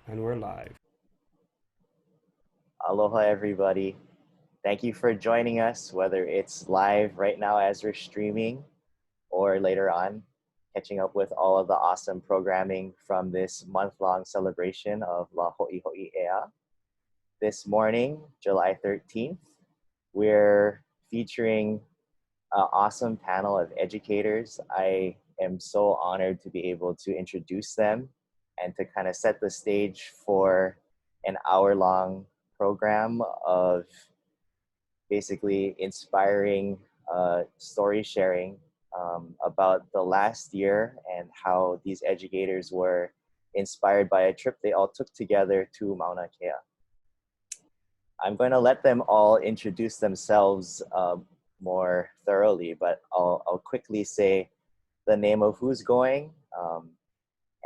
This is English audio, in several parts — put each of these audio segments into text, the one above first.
And we're live. Aloha, everybody. Thank you for joining us, whether it's live right now as we're streaming or later on, catching up with all of the awesome programming from this month-long celebration of La Hōʻike Ea. This morning, July 13th, we're featuring an awesome panel of educators. I am so honored to be able to introduce them and to kind of set the stage for an hour-long program of basically inspiring story sharing about the last year and how these educators were inspired by a trip they all took together to Mauna Kea. I'm going to let them all introduce themselves more thoroughly, but I'll quickly say the name of who's going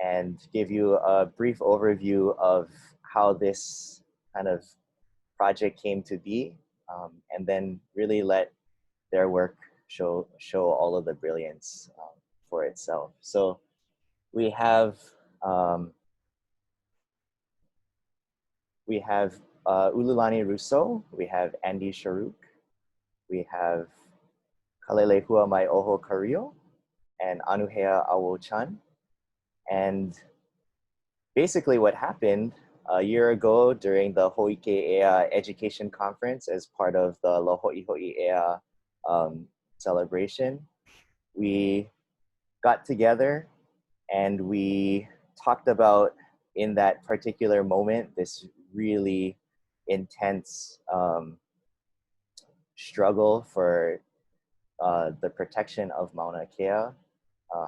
and give you a brief overview of how this kind of project came to be, and then really let their work show all of the brilliance for itself. So we have Ululani Russo, we have Andy Sharok, we have Kalelehua Mai Oho Kario, and Anuhea Awo-chan. And basically what happened a year ago during the Hōʻike Ea Education Conference as part of the La Hōʻike Ea celebration, we got together and we talked about, in that particular moment, this really intense struggle for the protection of Mauna Kea,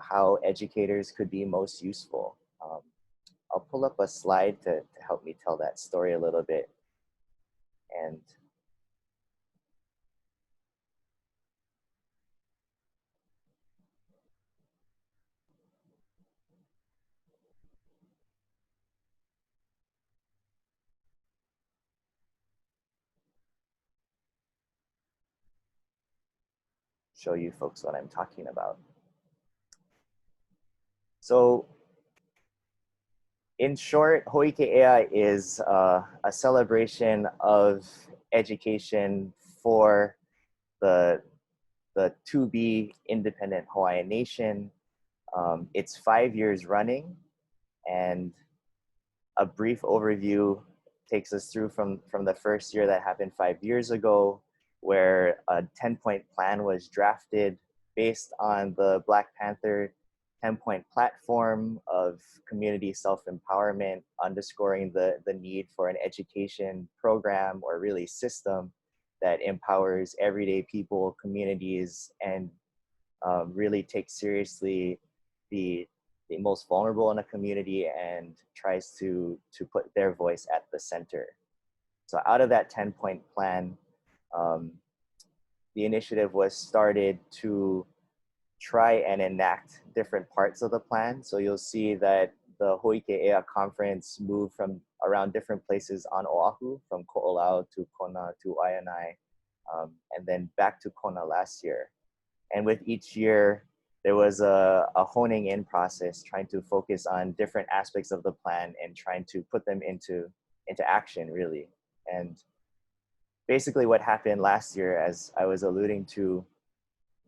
how educators could be most useful. I'll pull up a slide to help me tell that story a little bit and show you folks what I'm talking about. So in short, Hōʻike Ea is a celebration of education for the to-be independent Hawaiian nation. It's 5 years running, and a brief overview takes us through from the first year that happened 5 years ago, where a 10-point plan was drafted based on the Black Panther 10-point platform of community self-empowerment, underscoring the need for an education program or really system that empowers everyday people, communities, and really takes seriously the most vulnerable in a community and tries to put their voice at the center. So out of that 10-point plan, the initiative was started to try and enact different parts of the plan. So you'll see that the Hōʻike Ea conference moved from around different places on Oahu, from Ko'olau to Kona to Waianae, and then back to Kona last year. And with each year, there was a honing in process, trying to focus on different aspects of the plan and trying to put them into action, really. And basically what happened last year, as I was alluding to,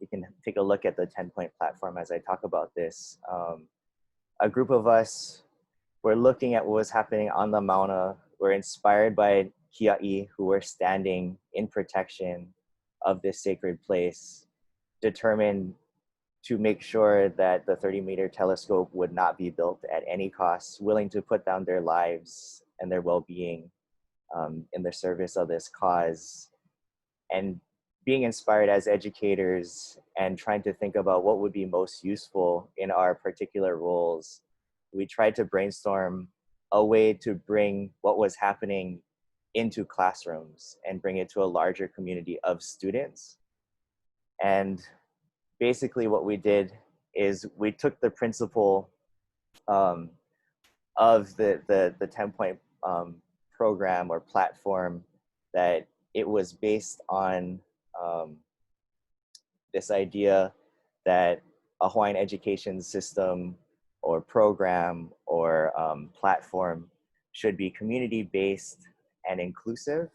you can take a look at the 10-point platform as I talk about this. A group of us were looking at what was happening on the Mauna. We're inspired by Kia'i, who were standing in protection of this sacred place, determined to make sure that the 30-meter telescope would not be built at any cost, willing to put down their lives and their well-being in the service of this cause. And being inspired as educators and trying to think about what would be most useful in our particular roles, we tried to brainstorm a way to bring what was happening into classrooms and bring it to a larger community of students. And basically what we did is we took the principle of the 10-point program or platform, that it was based on this idea that a Hawaiian education system or program or platform should be community-based and inclusive.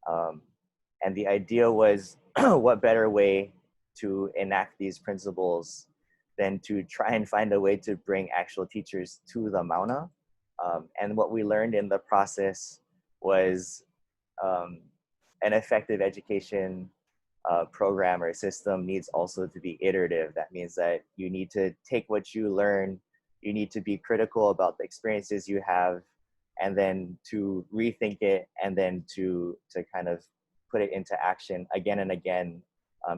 And the idea was, what better way to enact these principles than to try and find a way to bring actual teachers to the Mauna. And what we learned in the process was an effective education program or system needs also to be iterative. That means that you need to take what you learn, you need to be critical about the experiences you have, and then to rethink it, and then to kind of put it into action again and again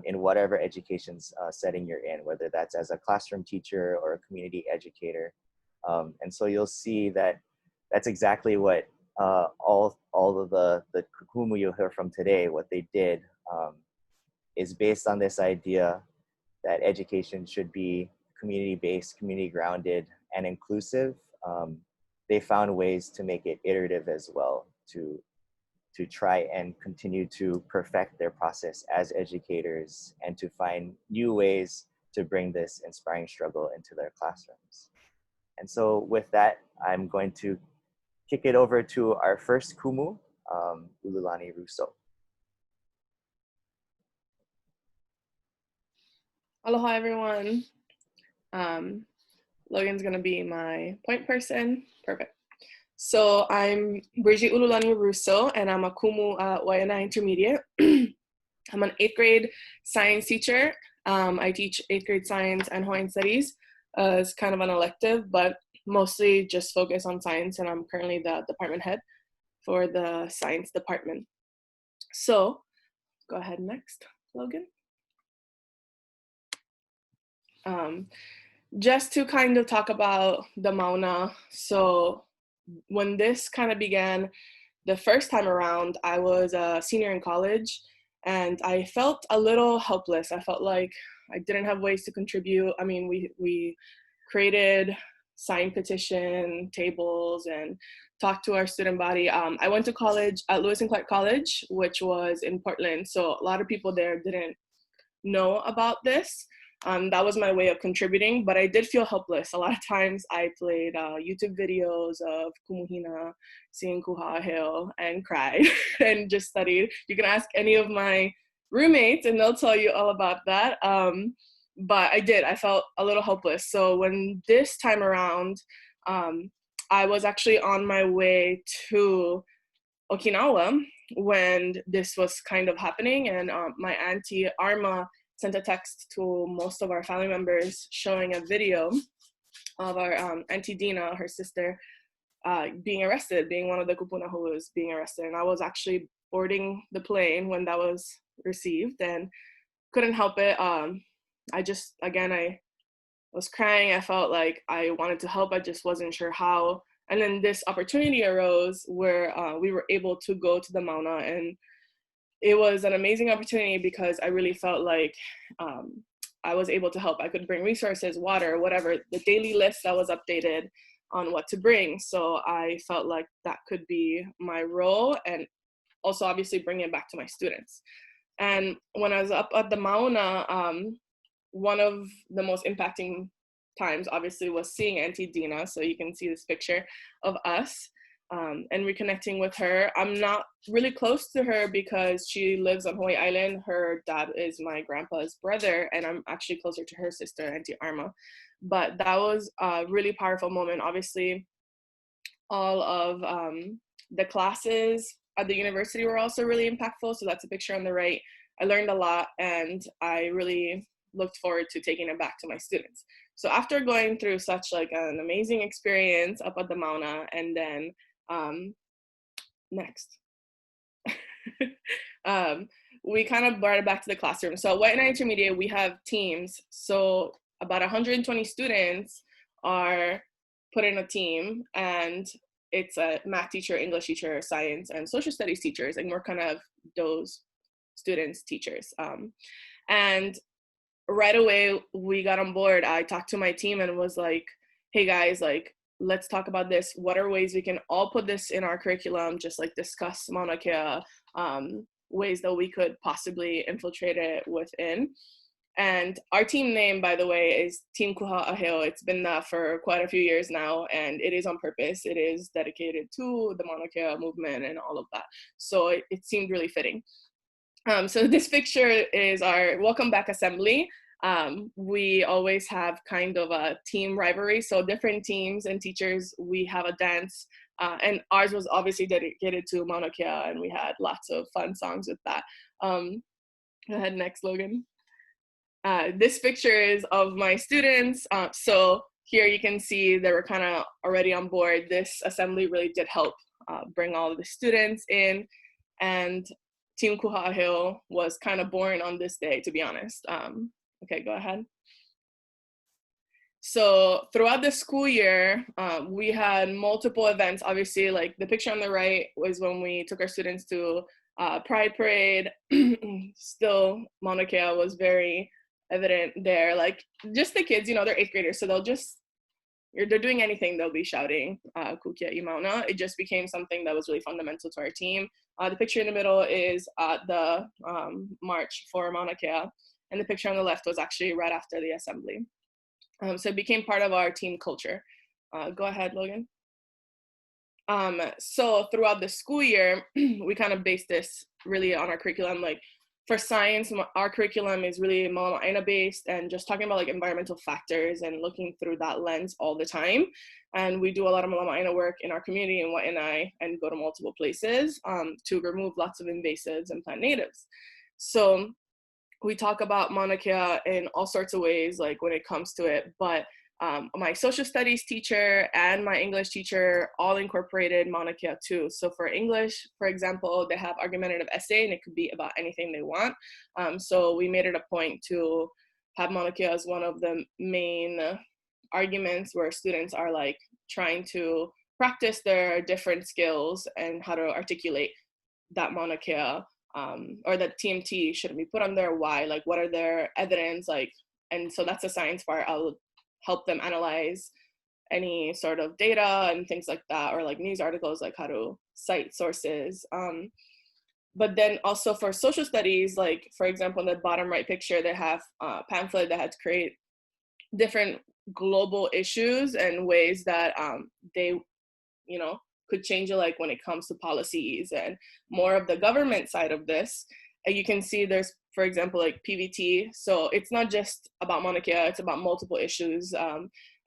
in whatever education setting you're in, whether that's as a classroom teacher or a community educator. And so you'll see that that's exactly what all of the kukumu you'll hear from today, what they did is based on this idea that education should be community-based, community-grounded, and inclusive. They found ways to make it iterative as well, to try and continue to perfect their process as educators and to find new ways to bring this inspiring struggle into their classrooms. And so with that, I'm going to kick it over to our first kumu, Ululani Russo. Aloha, everyone. Logan's gonna be my point person. Perfect. So I'm Bridget Ululani Russo, and I'm a kumu at ʻāina Intermediate. I'm an 8th grade science teacher. I teach 8th grade science and Hawaiian studies as kind of an elective, but mostly just focus on science, and I'm currently the department head for the science department. So go ahead next, Logan. Just to kind of talk about the Mauna. So when this kind of began the first time around, I was a senior in college and I felt a little helpless. I felt like I didn't have ways to contribute. I mean, we created sign petition tables and talked to our student body. I went to college at Lewis and Clark College, which was in Portland. So a lot of people there didn't know about this. That was my way of contributing, but I did feel helpless. A lot of times I played YouTube videos of Kumuhina, seeing Kuha'aheo, and cried and just studied. You can ask any of my roommates and they'll tell you all about that. But I felt a little helpless. So when this time around, I was actually on my way to Okinawa when this was kind of happening, and my auntie Arma sent a text to most of our family members showing a video of our Auntie Dina, her sister, being arrested, being one of the kupuna who was being arrested. And I was actually boarding the plane when that was received and couldn't help it. I was crying. I felt like I wanted to help. I just wasn't sure how. And then this opportunity arose where we were able to go to the Mauna, and it was an amazing opportunity because I really felt like I was able to help. I could bring resources, water, whatever, the daily list that was updated on what to bring. So I felt like that could be my role, and also obviously bring it back to my students. And when I was up at the Mauna, one of the most impacting times obviously was seeing Auntie Dina. So you can see this picture of us. And reconnecting with her. I'm not really close to her because she lives on Hawaii Island. Her dad is my grandpa's brother, and I'm actually closer to her sister, Auntie Arma. But that was a really powerful moment. Obviously, all of the classes at the university were also really impactful. So that's a picture on the right. I learned a lot, and I really looked forward to taking it back to my students. So after going through such like an amazing experience up at the Mauna, and then next. We kind of brought it back to the classroom. So at ʻāina Intermediate, we have teams. So about 120 students are put in a team, and it's a math teacher, English teacher, science, and social studies teachers, and we're kind of those students' teachers. And right away, we got on board. I talked to my team and was like, hey guys, like, let's talk about this. What are ways we can all put this in our curriculum, just like discuss Mauna Kea, ways that we could possibly infiltrate it within. And our team name, by the way, is Team Kuha'aheo. It's been that for quite a few years now, and it is on purpose. It is dedicated to the Mauna Kea movement and all of that. So it seemed really fitting. So this picture is our welcome back assembly. We always have kind of a team rivalry. So different teams and teachers, we have a dance, and ours was obviously dedicated to Mauna Kea, and we had lots of fun songs with that. Go ahead, next, Logan. This picture is of my students. So here you can see they were kind of already on board. This assembly really did help bring all of the students in, and Team Kuha'aheo was kind of born on this day, to be honest. Okay, go ahead. So throughout the school year, we had multiple events. Obviously, like the picture on the right was when we took our students to Pride Parade. Still, Mauna Kea was very evident there. Like just the kids, you know, they're 8th graders, so they're doing anything, they'll be shouting Kukia I Mauna. It just became something that was really fundamental to our team. The picture in the middle is the march for Mauna Kea, and the picture on the left was actually right after the assembly. So it became part of our team culture. Go ahead, Logan. So throughout the school year, we kind of based this really on our curriculum. Like for science, our curriculum is really Aina based and just talking about like environmental factors and looking through that lens all the time. And we do a lot of Aina work in our community in Waianae and go to multiple places to remove lots of invasives and plant natives. So we talk about Mauna Kea in all sorts of ways, like when it comes to it, but my social studies teacher and my English teacher all incorporated Mauna Kea too. So for English, for example, they have argumentative essay and it could be about anything they want. So we made it a point to have Mauna Kea as one of the main arguments where students are like trying to practice their different skills and how to articulate that Mauna Kea or that TMT shouldn't be put on there, why, like what are their evidence, like, and so that's the science part. I'll help them analyze any sort of data and things like that, or like news articles, like how to cite sources. But then also for social studies, like for example, in the bottom right picture, they have a pamphlet that had to create different global issues and ways that they, you know, could change it, like when it comes to policies and more of the government side of this. And you can see there's, for example, like PVT. So it's not just about Mauna Kea, it's about multiple issues.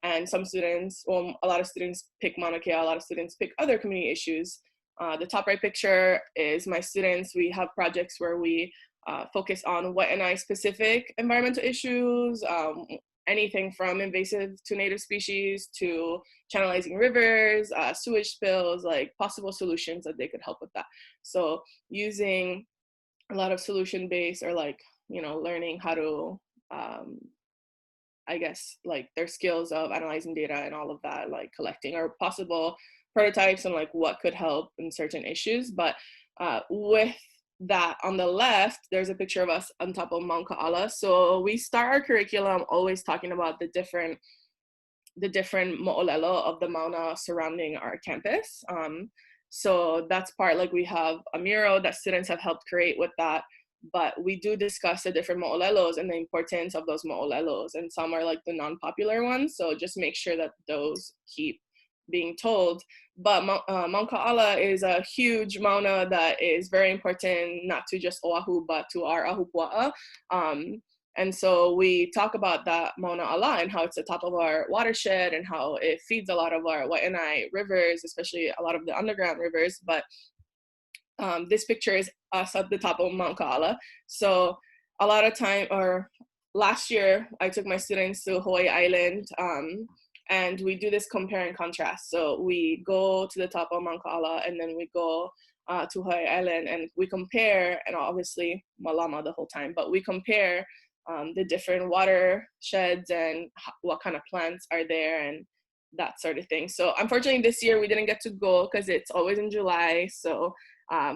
And some students, well, a lot of students pick Mauna Kea, a lot of students pick other community issues. The top right picture is my students. We have projects where we focus on Waianae specific environmental issues, anything from invasive to native species to channelizing rivers, sewage spills, like possible solutions that they could help with that. So using a lot of solution-based or like, you know, learning how to, I guess, like their skills of analyzing data and all of that, like collecting or possible prototypes and like what could help in certain issues. But with that on the left, there's a picture of us on top of Mount Ka'ala. So we start our curriculum always talking about the different mo'olelo of the Mauna surrounding our campus. So that's part, like we have a mural that students have helped create with that, but we do discuss the different mo'olelos and the importance of those mo'olelos, and some are like the non-popular ones, so just make sure that those keep being told. But Mount Ka'ala is a huge mauna that is very important, not to just Oahu, but to our ahupua'a. And so we talk about that mauna a lot and how it's the top of our watershed and how it feeds a lot of our Waianae rivers, especially a lot of the underground rivers. But this picture is us at the top of Mount Ka'ala. So a lot of time, or last year, I took my students to Hawaii Island, and we do this compare and contrast. So we go to the top of Mauna Kea and then we go to Hawaii Island and we compare, and obviously Malama the whole time, but we compare the different watersheds and what kind of plants are there and that sort of thing. So unfortunately this year we didn't get to go because it's always in July, so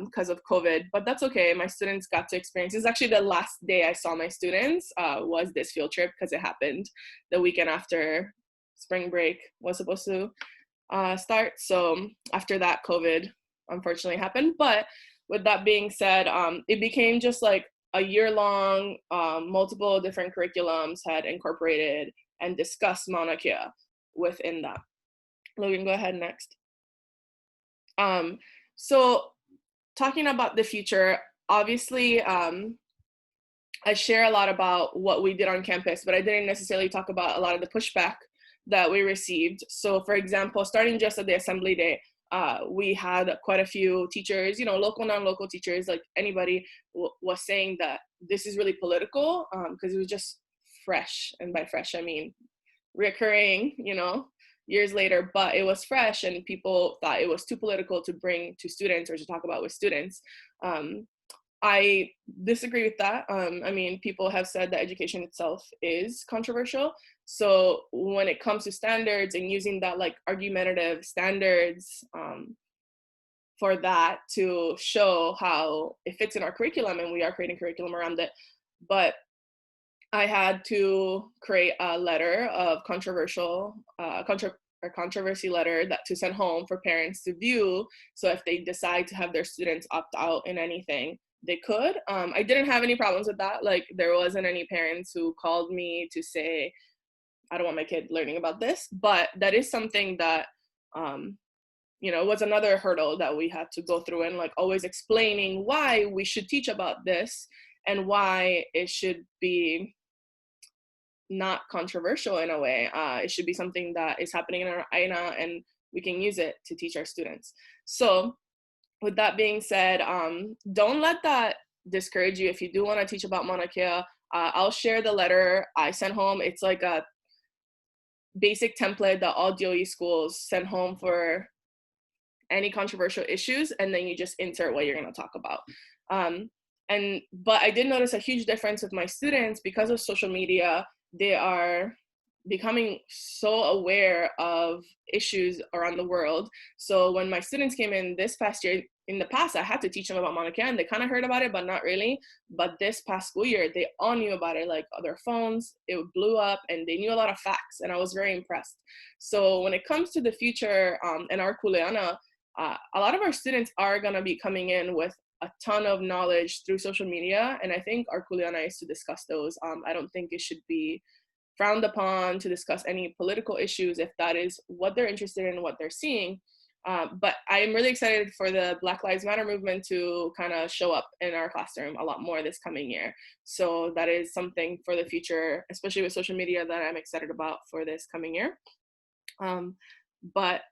because of COVID, but that's okay. My students got to experience, this is actually the last day I saw my students was this field trip, because it happened the weekend after spring break was supposed to start. So after that, COVID unfortunately happened. But with that being said, it became just like a year-long, multiple different curriculums had incorporated and discussed Mauna Kea within that. Logan, go ahead next. So talking about the future, obviously, I share a lot about what we did on campus, but I didn't necessarily talk about a lot of the pushback that we received. So for example, starting just at the assembly day, we had quite a few teachers, you know, local, non-local teachers, like anybody was saying that this is really political, because it was just fresh. And by fresh, I mean recurring, you know, years later, but it was fresh and people thought it was too political to bring to students or to talk about with students. I disagree with that. I mean, people have said that education itself is controversial. So when it comes to standards and using that like argumentative standards for that to show how it fits in our curriculum, and we are creating curriculum around it, but I had to create a letter of controversy letter that to send home for parents to view. So if they decide to have their students opt out in anything, they could. I didn't have any problems with that. Like there wasn't any parents who called me to say, I don't want my kid learning about this, but that is something that, you know, was another hurdle that we had to go through, and like always explaining why we should teach about this and why it should be not controversial in a way. It should be something that is happening in our Aina and we can use it to teach our students. So with that being said, don't let that discourage you. If you do want to teach about Mauna Kea, I'll share the letter I sent home. It's like a basic template that all DOE schools send home for any controversial issues, and then you just insert what you're going to talk about. But I did notice a huge difference with my students because of social media. They are becoming so aware of issues around the world. So when my students came in this past year, in the past, I had to teach them about Mauna Kea, and they kind of heard about it, but not really. But this past school year, they all knew about it, like their phones, it blew up, and they knew a lot of facts, and I was very impressed. So when it comes to the future and our kuleana, a lot of our students are gonna be coming in with a ton of knowledge through social media, and I think our kuleana is to discuss those. I don't think it should be frowned upon to discuss any political issues if that is what they're interested in, what they're seeing. But I am really excited for the Black Lives Matter movement to kind of show up in our classroom a lot more this coming year. So that is something for the future, especially with social media, that I'm excited about for this coming year. But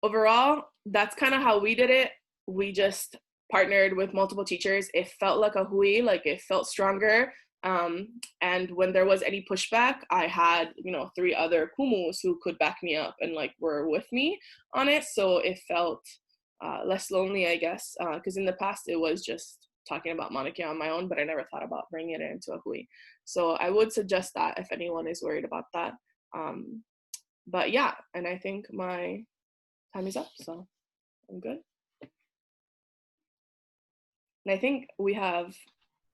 overall, that's kind of how we did it. We just partnered with multiple teachers. It felt like a hui, like it felt stronger. And when there was any pushback, I had, you know, 3 other kumus who could back me up and like were with me on it. So it felt less lonely, I guess, because in the past it was just talking about Mauna Kea on my own, but I never thought about bringing it into a hui. So I would suggest that if anyone is worried about that. But yeah, and I think my time is up, so I'm good. And I think we have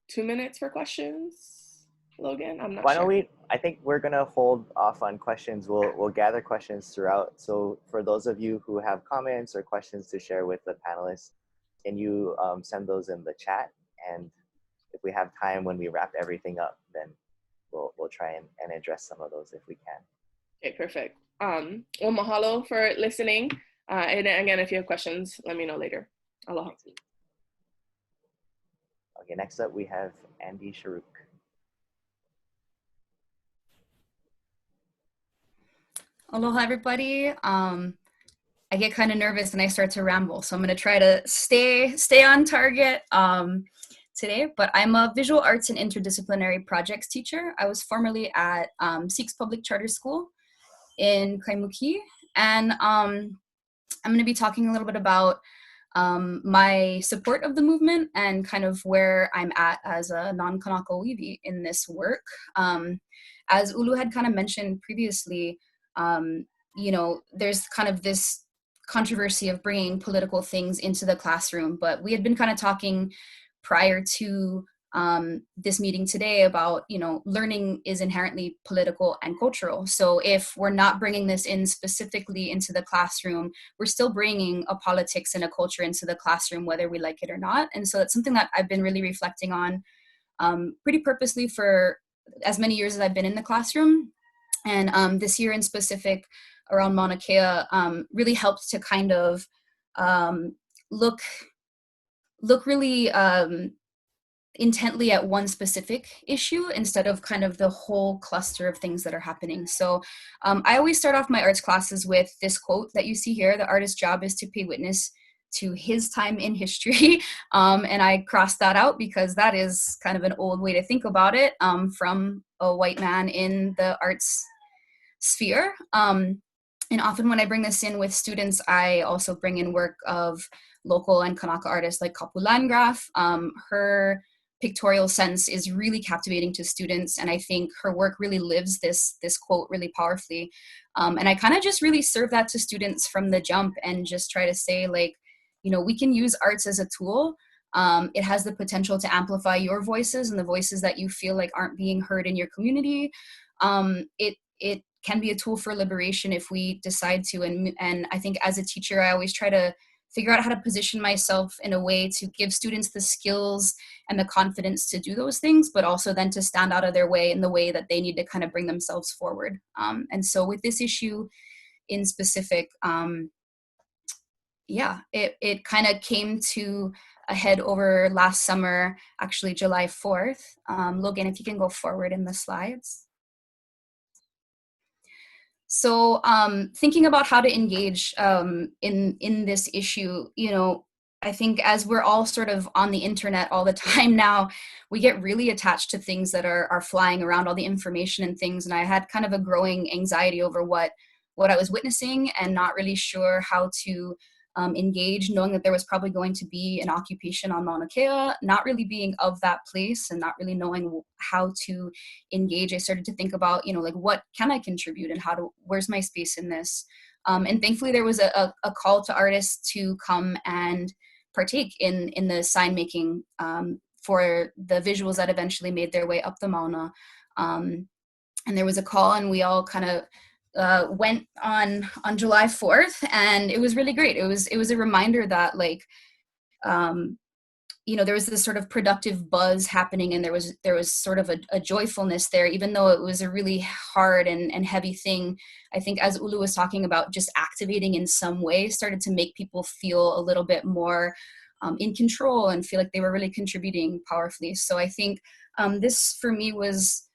2 minutes for questions, Logan. I'm not sure. Why don't we, I think we're gonna hold off on questions. We'll gather questions throughout. So for those of you who have comments or questions to share with the panelists, can you send those in the chat? And if we have time when we wrap everything up, then we'll try and address some of those if we can. Okay, perfect. Well, mahalo for listening. And again, if you have questions, let me know later. Aloha. Okay, next up we have Andy Sharok. Aloha, everybody. I get kind of nervous and I start to ramble, so I'm going to try to stay on target today. But I'm a visual arts and interdisciplinary projects teacher. I was formerly at Sikh's Public Charter School in Kaimuki, and I'm going to be talking a little bit about my support of the movement and kind of where I'm at as a non-Kanaka weavy in this work. As Ulu had kind of mentioned previously, you know, there's kind of this controversy of bringing political things into the classroom, but we had been kind of talking prior to this meeting today about, you know, learning is inherently political and cultural. So if we're not bringing this in specifically into the classroom, we're still bringing a politics and a culture into the classroom, whether we like it or not. And so that's something that I've been really reflecting on pretty purposely for as many years as I've been in the classroom. And this year in specific around Mauna Kea really helped to kind of look really intently at one specific issue instead of kind of the whole cluster of things that are happening. So I always start off my arts classes with this quote that you see here: the artist's job is to pay witness to his time in history. And I crossed that out because that is kind of an old way to think about it, from a white man in the arts sphere. And often when I bring this in with students, I also bring in work of local and Kanaka artists like Kapu Landgraf. Her pictorial sense is really captivating to students, and I think her work really lives this quote really powerfully. And I kind of just really serve that to students from the jump and just try to say, like, you know, we can use arts as a tool. It has the potential to amplify your voices and the voices that you feel like aren't being heard in your community. It can be a tool for liberation if we decide to. And I think as a teacher, I always try to figure out how to position myself in a way to give students the skills and the confidence to do those things, but also then to stand out of their way in the way that they need to kind of bring themselves forward. And so with this issue in specific, it kind of came to a head over last summer, actually July 4th. Logan, if you can go forward in the slides. So thinking about how to engage in this issue, you know, I think as we're all sort of on the internet all the time now, we get really attached to things that are flying around, all the information and things. And I had kind of a growing anxiety over what I was witnessing and not really sure how to engage, knowing that there was probably going to be an occupation on Mauna Kea, not really being of that place and not really knowing how to engage. I started to think about, you know, like, what can I contribute and where's my space in this? And thankfully there was a call to artists to come and partake in the sign making for the visuals that eventually made their way up the Mauna. And there was a call, and we all kind of went on July 4th, and it was really great. It was a reminder that, like, you know, there was this sort of productive buzz happening, and there was sort of a joyfulness there, even though it was a really hard and heavy thing. I think, as Ulu was talking about, just activating in some way started to make people feel a little bit more in control and feel like they were really contributing powerfully. So I think this for me was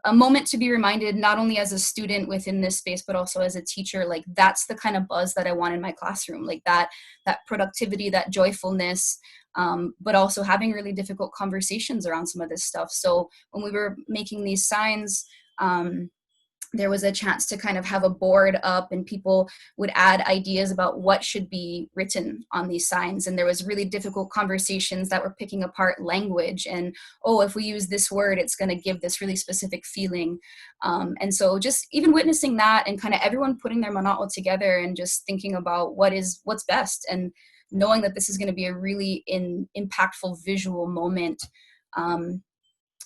a moment to be reminded, not only as a student within this space, but also as a teacher. Like, that's the kind of buzz that I want in my classroom, like that productivity, that joyfulness, but also having really difficult conversations around some of this stuff. So when we were making these signs, there was a chance to kind of have a board up, and people would add ideas about what should be written on these signs. And there was really difficult conversations that were picking apart language and, oh, if we use this word, it's going to give this really specific feeling. And so just even witnessing that, and kind of everyone putting their mana'o together and just thinking about what's best, and knowing that this is going to be a really impactful visual moment.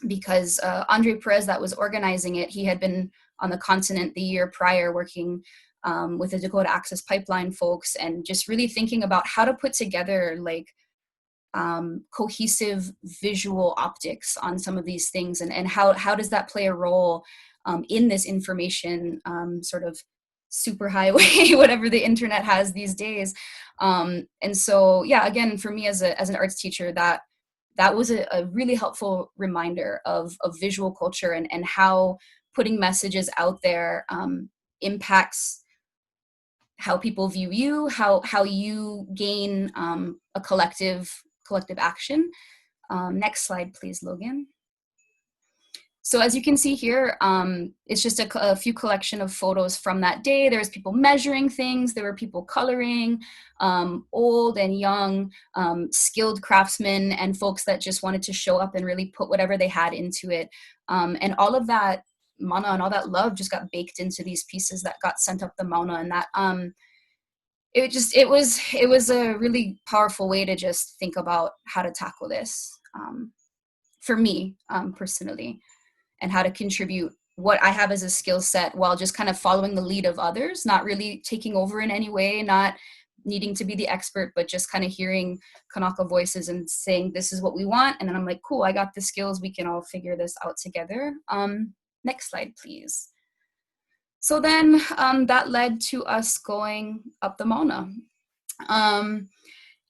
Because Andre Perez, that was organizing it, he had been on the continent the year prior working with the Dakota Access Pipeline folks, and just really thinking about how to put together, like, cohesive visual optics on some of these things, and how does that play a role in this information sort of superhighway, whatever the internet has these days. And so, yeah, again, for me as an arts teacher, that was a really helpful reminder of visual culture and how putting messages out there impacts how people view you, how you gain a collective action. Next slide, please, Logan. So as you can see here, it's just a few collection of photos from that day. There was people measuring things, there were people coloring, old and young, skilled craftsmen, and folks that just wanted to show up and really put whatever they had into it. And all of that mana and all that love just got baked into these pieces that got sent up the Mauna. And that it was a really powerful way to just think about how to tackle this for me personally, and how to contribute what I have as a skill set while just kind of following the lead of others, not really taking over in any way, not needing to be the expert, but just kind of hearing Kanaka voices and saying, this is what we want. And then I'm like, cool, I got the skills. We can all figure this out together. Next slide, please. So then that led to us going up the Mauna.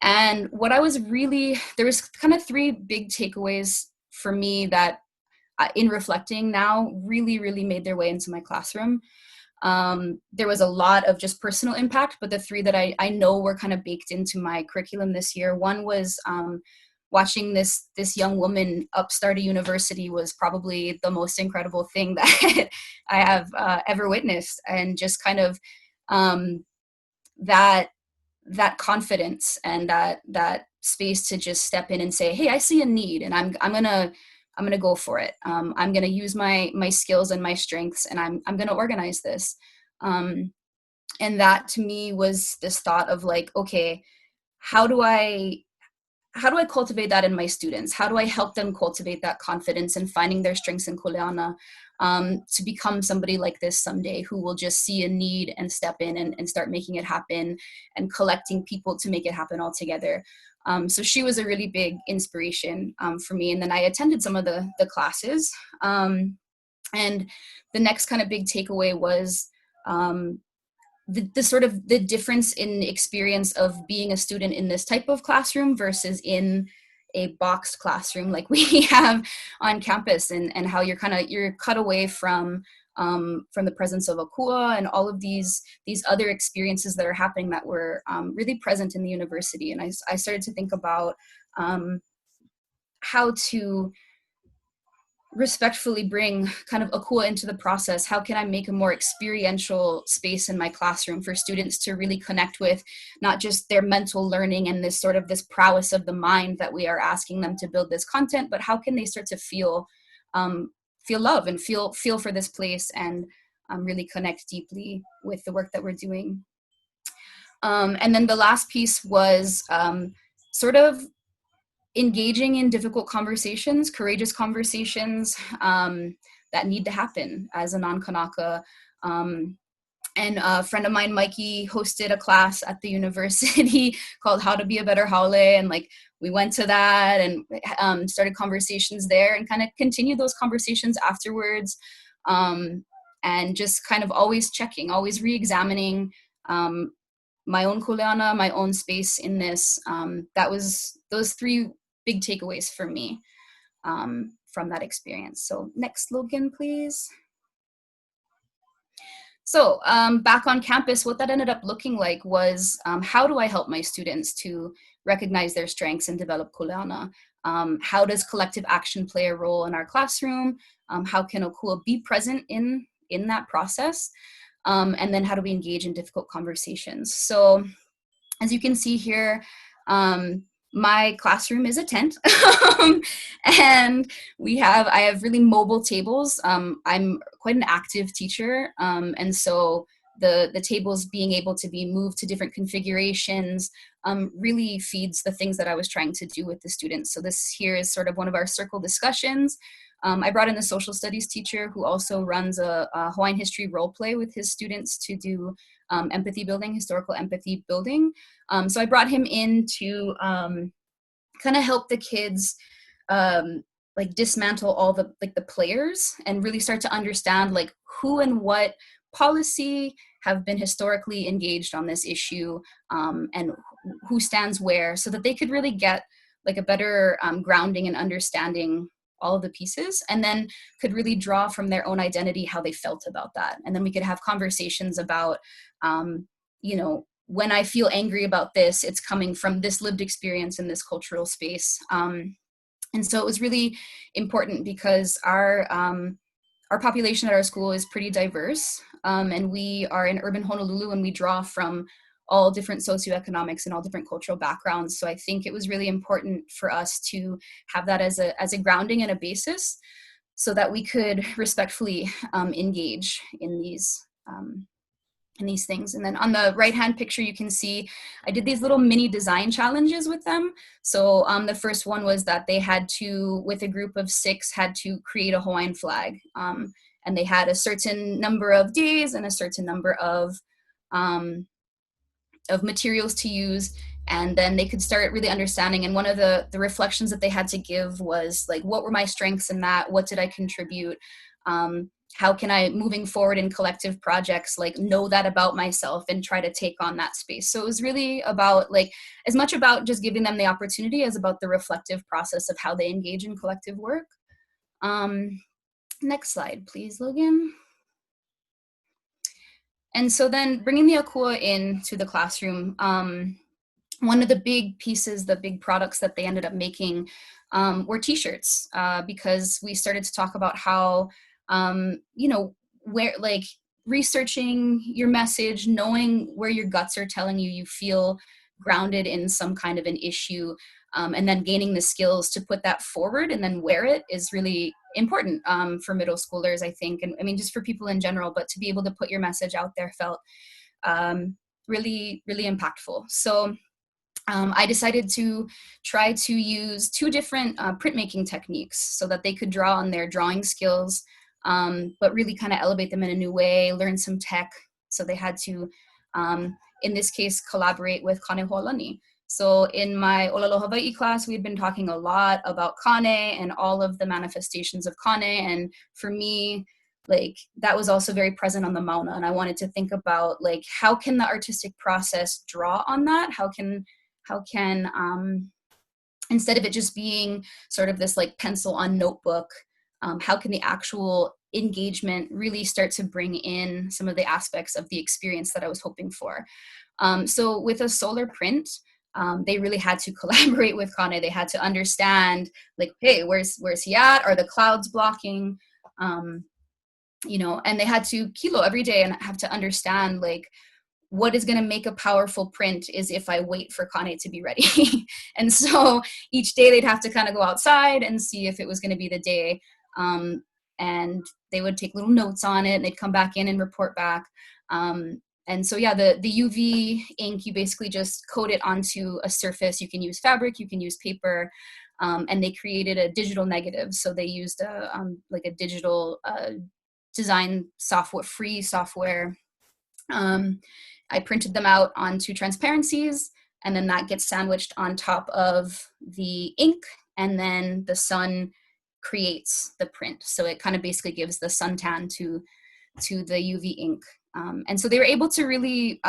And what I was really, there was kind of three big takeaways for me that in reflecting now really, really made their way into my classroom. There was a lot of just personal impact, but the three that I know were kind of baked into my curriculum this year. One was watching this young woman upstart a university was probably the most incredible thing that I have ever witnessed, and just kind of that confidence and that space to just step in and say, hey, I see a need, and I'm gonna go for it. I'm gonna use my skills and my strengths, and I'm gonna organize this. And that to me was this thought of like, okay, how do I cultivate that in my students? How do I help them cultivate that confidence and finding their strengths in kuleana, to become somebody like this someday who will just see a need and step in and start making it happen and collecting people to make it happen all together. So she was a really big inspiration for me. And then I attended some of the classes. And the next kind of big takeaway was the sort of the difference in experience of being a student in this type of classroom versus in a boxed classroom like we have on campus, and how you're cut away from the presence of akua and all of these other experiences that are happening that were really present in the university. And I started to think about how to respectfully bring kind of akua into the process. How can I make a more experiential space in my classroom for students to really connect with not just their mental learning and this prowess of the mind that we are asking them to build this content, but how can they start to feel love and feel for this place and really connect deeply with the work that we're doing. And then the last piece was sort of engaging in difficult conversations, courageous conversations that need to happen as a non-Kanaka. And a friend of mine, Mikey, hosted a class at the university called How to Be a Better Haole. And like, we went to that and started conversations there and kind of continued those conversations afterwards. And just kind of always checking, always re-examining my own kuleana, my own space in this. That was those three big takeaways for me from that experience. So next, Logan, please. So back on campus, what that ended up looking like was how do I help my students to recognize their strengths and develop kuleana? How does collective action play a role in our classroom? How can Okua be present in that process? And then how do we engage in difficult conversations? So as you can see here, my classroom is a tent, and I have really mobile tables. I'm quite an active teacher, and so the tables being able to be moved to different configurations really feeds the things that I was trying to do with the students. So this here is sort of one of our circle discussions. I brought in a social studies teacher who also runs a Hawaiian history role play with his students to do empathy building, historical empathy building. So I brought him in to kind of help the kids like dismantle all the players and really start to understand like who and what policy have been historically engaged on this issue, and who stands where, so that they could really get like a better grounding and understanding all of the pieces, and then could really draw from their own identity how they felt about that. And then we could have conversations about, you know, when I feel angry about this, it's coming from this lived experience in this cultural space. And so it was really important because our population at our school is pretty diverse, and we are in urban Honolulu, and we draw from all different socioeconomics and all different cultural backgrounds. So I think it was really important for us to have that as a grounding and a basis, so that we could respectfully engage in these things. And then on the right-hand picture, you can see I did these little mini design challenges with them. So the first one was that they had to, with a group of 6, had to create a Hawaiian flag. And they had a certain number of days and a certain number of of materials to use, and then they could start really understanding. And one of the reflections that they had to give was like, what were my strengths in that? What did I contribute? How can I, moving forward in collective projects, like know that about myself and try to take on that space? So it was really about like, as much about just giving them the opportunity as about the reflective process of how they engage in collective work. Next slide, please, Logan. And so then bringing the akua into the classroom, one of the big pieces, the big products that they ended up making were t-shirts, because we started to talk about how, you know, where like researching your message, knowing where your guts are telling you feel grounded in some kind of an issue, and then gaining the skills to put that forward and then wear it is really important for middle schoolers, I think. And I mean, just for people in general, but to be able to put your message out there felt really, really impactful. So I decided to try to use 2 different printmaking techniques so that they could draw on their drawing skills, but really kind of elevate them in a new way, learn some tech. So they had to, in this case, collaborate with Kane Hōʻulani. So in my Ōlelo Hawaii class, we'd been talking a lot about Kane and all of the manifestations of Kane. And for me, like that was also very present on the Mauna. And I wanted to think about like, how can the artistic process draw on that? How can instead of it just being sort of this like pencil on notebook, how can the actual engagement really start to bring in some of the aspects of the experience that I was hoping for? So with a solar print, they really had to collaborate with Kane. They had to understand like, hey, where's he at? Are the clouds blocking? You know, and they had to kilo every day and have to understand like, what is going to make a powerful print is if I wait for Kane to be ready. And so each day they'd have to kind of go outside and see if it was going to be the day. And they would take little notes on it and they'd come back in and report back. And so, yeah, the UV ink, you basically just coat it onto a surface. You can use fabric, you can use paper, and they created a digital negative. So they used like a digital design software, free software. I printed them out onto transparencies, and then that gets sandwiched on top of the ink, and then the sun creates the print. So it kind of basically gives the suntan to the UV ink. And so they were able to really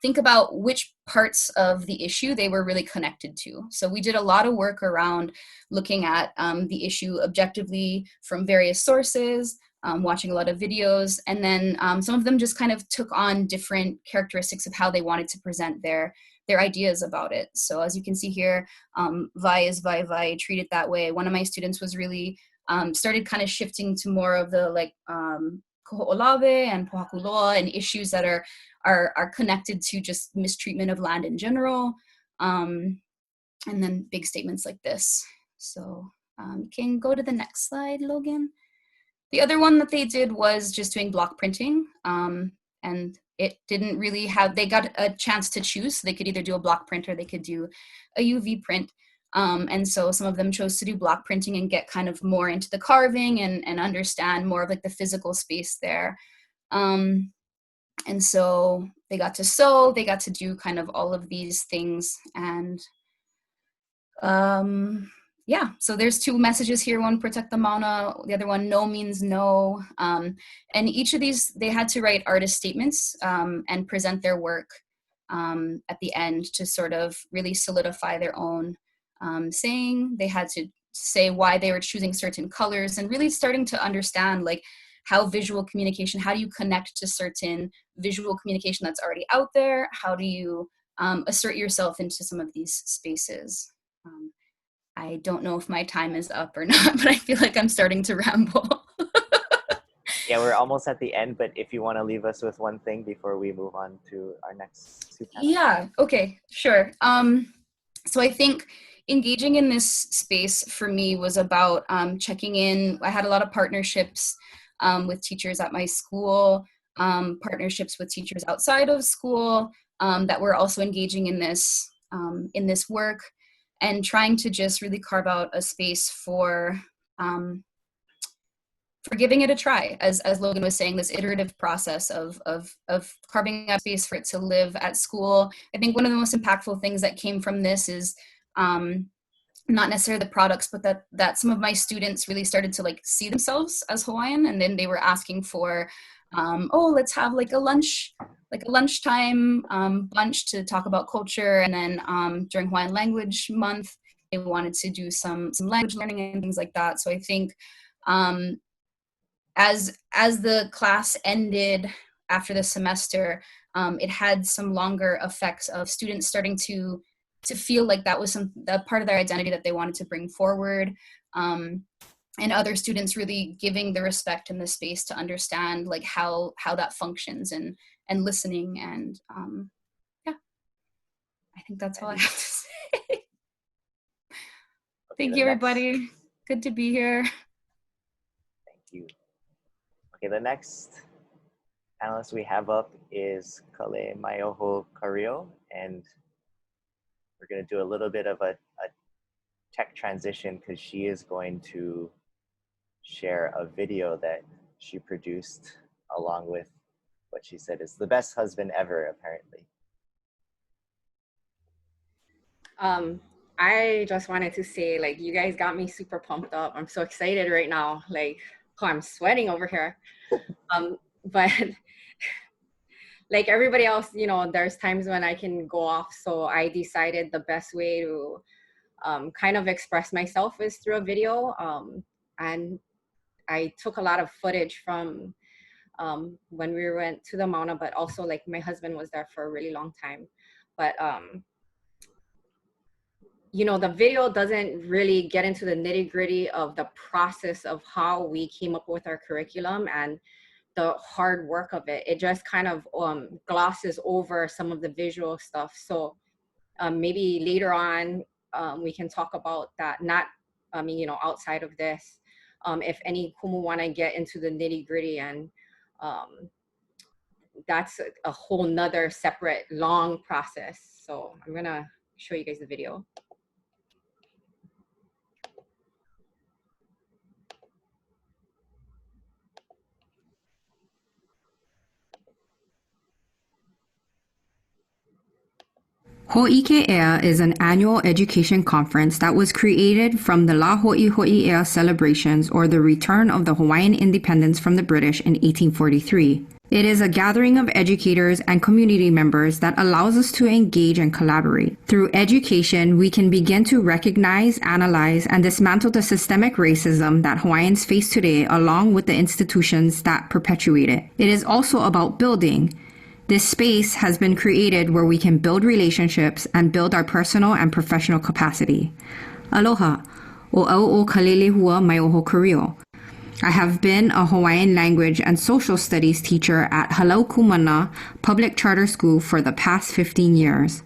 think about which parts of the issue they were really connected to. So we did a lot of work around looking at the issue objectively from various sources, watching a lot of videos, and then some of them just kind of took on different characteristics of how they wanted to present their ideas about it. So as you can see here, vai is vai vai, treat it that way. One of my students was really started kind of shifting to more of the like koho'olawe and pohakuloa and issues that are connected to just mistreatment of land in general, and then big statements like this. So you can go to the next slide, Logan. The other one that they did was just doing block printing, and it didn't really have, they got a chance to choose. So they could either do a block print or they could do a UV print. And so some of them chose to do block printing and get kind of more into the carving and understand more of like the physical space there. And so they got to sew, they got to do kind of all of these things. And yeah, so there's 2 messages here. One, protect the Mauna. The other one, no means no. And each of these, they had to write artist statements and present their work at the end to sort of really solidify their own saying. They had to say why they were choosing certain colors and really starting to understand like how visual communication, how do you connect to certain visual communication that's already out there? How do you assert yourself into some of these spaces? I don't know if my time is up or not, but I feel like I'm starting to ramble. Yeah, we're almost at the end, but if you want to leave us with one thing before we move on to our next 2 panels. Yeah, okay, sure. So I think engaging in this space for me was about checking in. I had a lot of partnerships with teachers at my school, partnerships with teachers outside of school that were also engaging in this work, and trying to just really carve out a space for for giving it a try. As Logan was saying, this iterative process of carving out space for it to live at school. I think one of the most impactful things that came from this is not necessarily the products, but that some of my students really started to like see themselves as Hawaiian, and then they were asking for, let's have like a lunchtime bunch to talk about culture, and then during Hawaiian Language Month, they wanted to do some language learning and things like that. So I think as the class ended after the semester, it had some longer effects of students starting to feel like that was that part of their identity that they wanted to bring forward, and other students really giving the respect and the space to understand like how that functions, and listening, and yeah, I think that's all I have to say. Thank you, everybody. Good to be here. Thank you. Okay, the next panelist we have up is Kale Maioho Kario, and we're going to do a little bit of a tech transition because she is going to share a video that she produced along with what she said is the best husband ever, apparently. I just wanted to say, like, you guys got me super pumped up. I'm so excited right now. Like, oh, I'm sweating over here. But like everybody else, you know, there's times when I can go off. So I decided the best way to kind of express myself is through a video. And I took a lot of footage from when we went to the Mauna, but also like my husband was there for a really long time. But you know, the video doesn't really get into the nitty-gritty of the process of how we came up with our curriculum and the hard work of it. It just kind of glosses over some of the visual stuff. So maybe later on we can talk about that, not, I mean, you know, outside of this, if any kumu want to get into the nitty-gritty, and that's a whole nother separate long process. So I'm gonna show you guys the video. Hōʻike Ea is an annual education conference that was created from the La Hōʻike Ea celebrations, or the return of the Hawaiian independence from the British in 1843. It is a gathering of educators and community members that allows us to engage and collaborate. Through education, we can begin to recognize, analyze, and dismantle the systemic racism that Hawaiians face today, along with the institutions that perpetuate it. It is also about building. This space has been created where we can build relationships and build our personal and professional capacity. Aloha, o au o kalelehua Maioho Kario. I have been a Hawaiian language and social studies teacher at Halau Kumana Public Charter School for the past 15 years.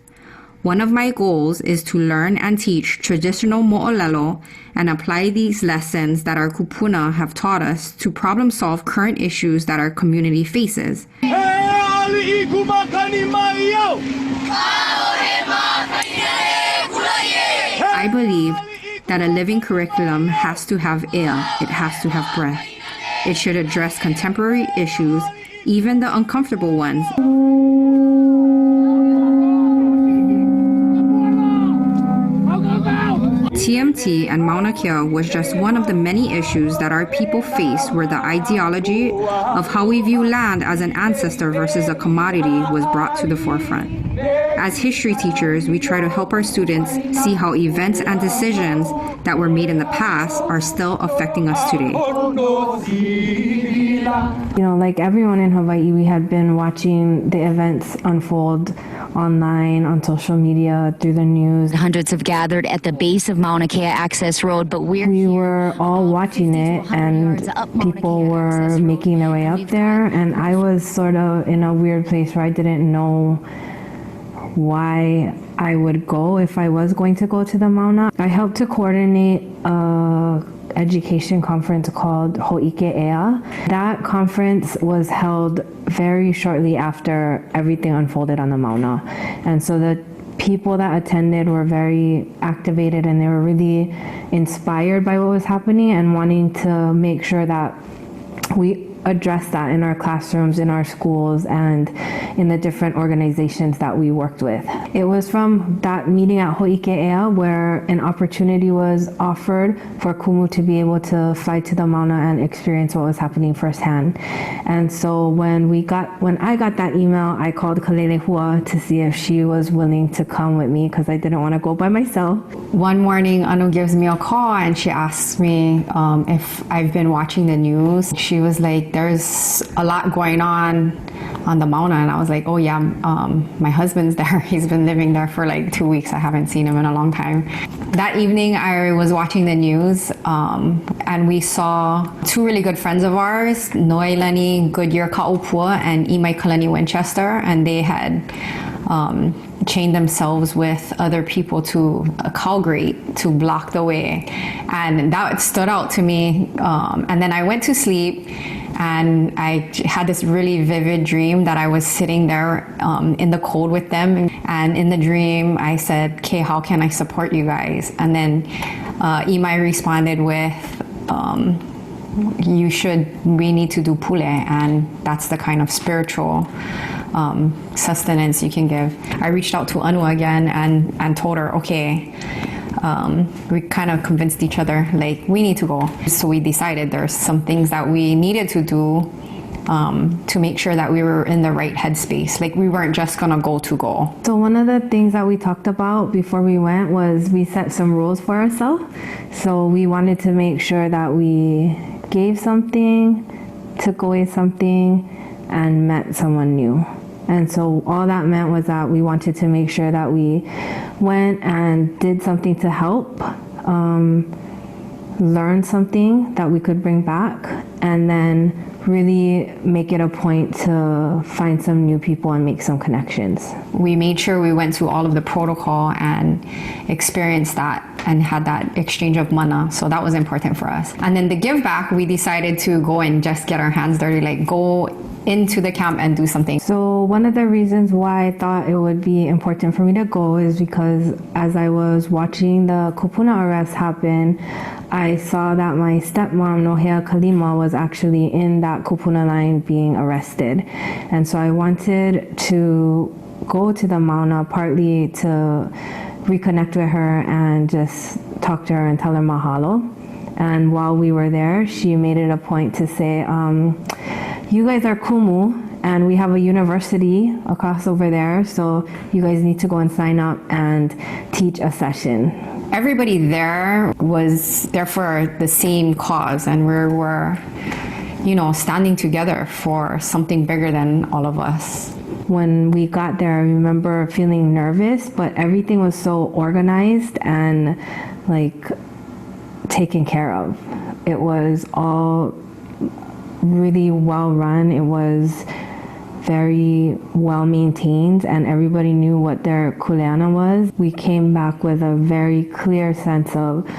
One of my goals is to learn and teach traditional mo'olelo and apply these lessons that our kupuna have taught us to problem solve current issues that our community faces. I believe that a living curriculum has to have ea, it has to have breath. It should address contemporary issues, even the uncomfortable ones. TMT and Mauna Kea was just one of the many issues that our people face, where the ideology of how we view land as an ancestor versus a commodity was brought to the forefront. As history teachers, we try to help our students see how events and decisions that were made in the past are still affecting us today. You know, like everyone in Hawaii, we had been watching the events unfold online, on social media, through the news. Hundreds have gathered at the base of Mauna Kea Access Road, but we were all watching it, and people were making their way up there, and I was sort of in a weird place where I didn't know why I would go if I was going to go to the Mauna. I helped to coordinate a education conference called Hōʻike Ea. That conference was held very shortly after everything unfolded on the Mauna. And so the people that attended were very activated, and they were really inspired by what was happening and wanting to make sure that we addressed that in our classrooms, in our schools, and in the different organizations that we worked with. It was from that meeting at Hōʻike Ea where an opportunity was offered for Kumu to be able to fly to the Mauna and experience what was happening firsthand. And so when I got that email, I called Kalelehua to see if she was willing to come with me because I didn't want to go by myself. One morning, Anu gives me a call and she asks me if I've been watching the news. She was like, there's a lot going on the Mauna, and I was like, oh yeah, my husband's there. He's been living there for like 2 weeks. I haven't seen him in a long time. That evening, I was watching the news, and we saw two really good friends of ours, Noelani Goodyear Ka'upua and Imai Kalani Winchester, and they had chained themselves with other people to a cow grate to block the way, and that stood out to me. And then I went to sleep, and I had this really vivid dream that I was sitting there in the cold with them, and in the dream I said, "Okay, how can I support you guys?" And then Imai responded with, we need to do pule, and that's the kind of spiritual sustenance you can give. I reached out to Anu again and told her, okay, we kind of convinced each other, like, we need to go. So we decided there's some things that we needed to do to make sure that we were in the right headspace. Like, we weren't just gonna go to go. So one of the things that we talked about before we went was we set some rules for ourselves. So we wanted to make sure that we gave something, took away something, and met someone new. And so all that meant was that we wanted to make sure that we went and did something to help, learn something that we could bring back, and then really make it a point to find some new people and make some connections. We made sure we went through all of the protocol and experienced that and had that exchange of mana. So that was important for us. And then the give back, we decided to go and just get our hands dirty, like go into the camp and do something. So one of the reasons why I thought it would be important for me to go is because as I was watching the kupuna arrest happen, I saw that my stepmom, Nohea Kalima, was actually in that kupuna line being arrested. And so I wanted to go to the Mauna partly to reconnect with her and just talk to her and tell her mahalo. And while we were there, she made it a point to say, you guys are kumu, and we have a university across over there, so you guys need to go and sign up and teach a session. Everybody there was there for the same cause, and we were, standing together for something bigger than all of us. When we got there, I remember feeling nervous, but everything was so organized and taken care of. It was all really well run. It was very well maintained, and everybody knew what their kuleana was. We came back with a very clear sense of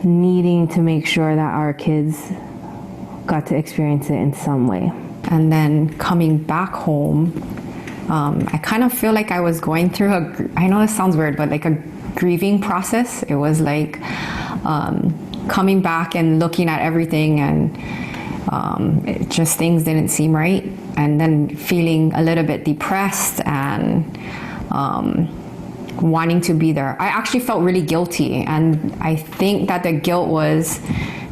needing to make sure that our kids got to experience it in some way. And then coming back home, I kind of feel like I was going through I know this sounds weird, but like a grieving process. It was like coming back and looking at everything, and things didn't seem right, and then feeling a little bit depressed and wanting to be there. I actually felt really guilty, and I think that the guilt was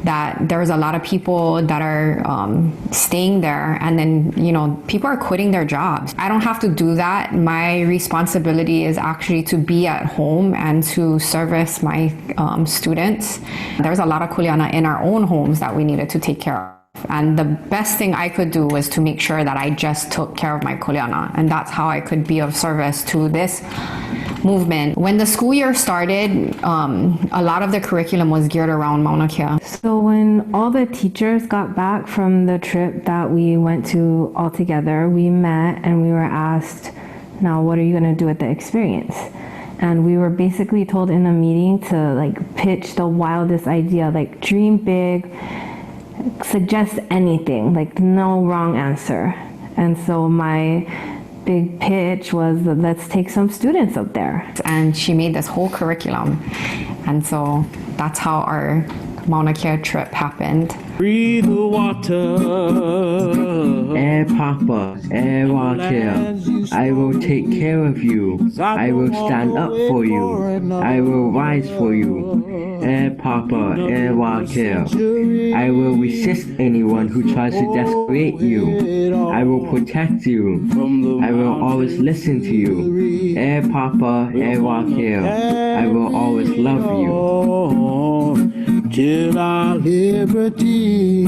that there's a lot of people that are staying there, and then people are quitting their jobs. I don't have to do that. My responsibility is actually to be at home and to service my students. There's a lot of kuleana in our own homes that we needed to take care of. And the best thing I could do was to make sure that I just took care of my kuleana, and that's how I could be of service to this movement. When the school year started, a lot of the curriculum was geared around Mauna Kea. So when all the teachers got back from the trip that we went to all together, we met and we were asked, now what are you going to do with the experience? And we were basically told in a meeting to pitch the wildest idea, dream big, suggest anything, no wrong answer. And so my big pitch was that let's take some students up there. And she made this whole curriculum. And so that's how our Mauna Kea trip happened. Breathe the water. Ea Papa, Ea Wakea, I will take care of you. I will stand up for you. I will rise for you. Ea Papa, Ea Wakea, I will resist anyone who tries to desecrate you. I will protect you. I will always listen to you. Ea Papa, Ea Wakea, I will always love you. Till our liberty.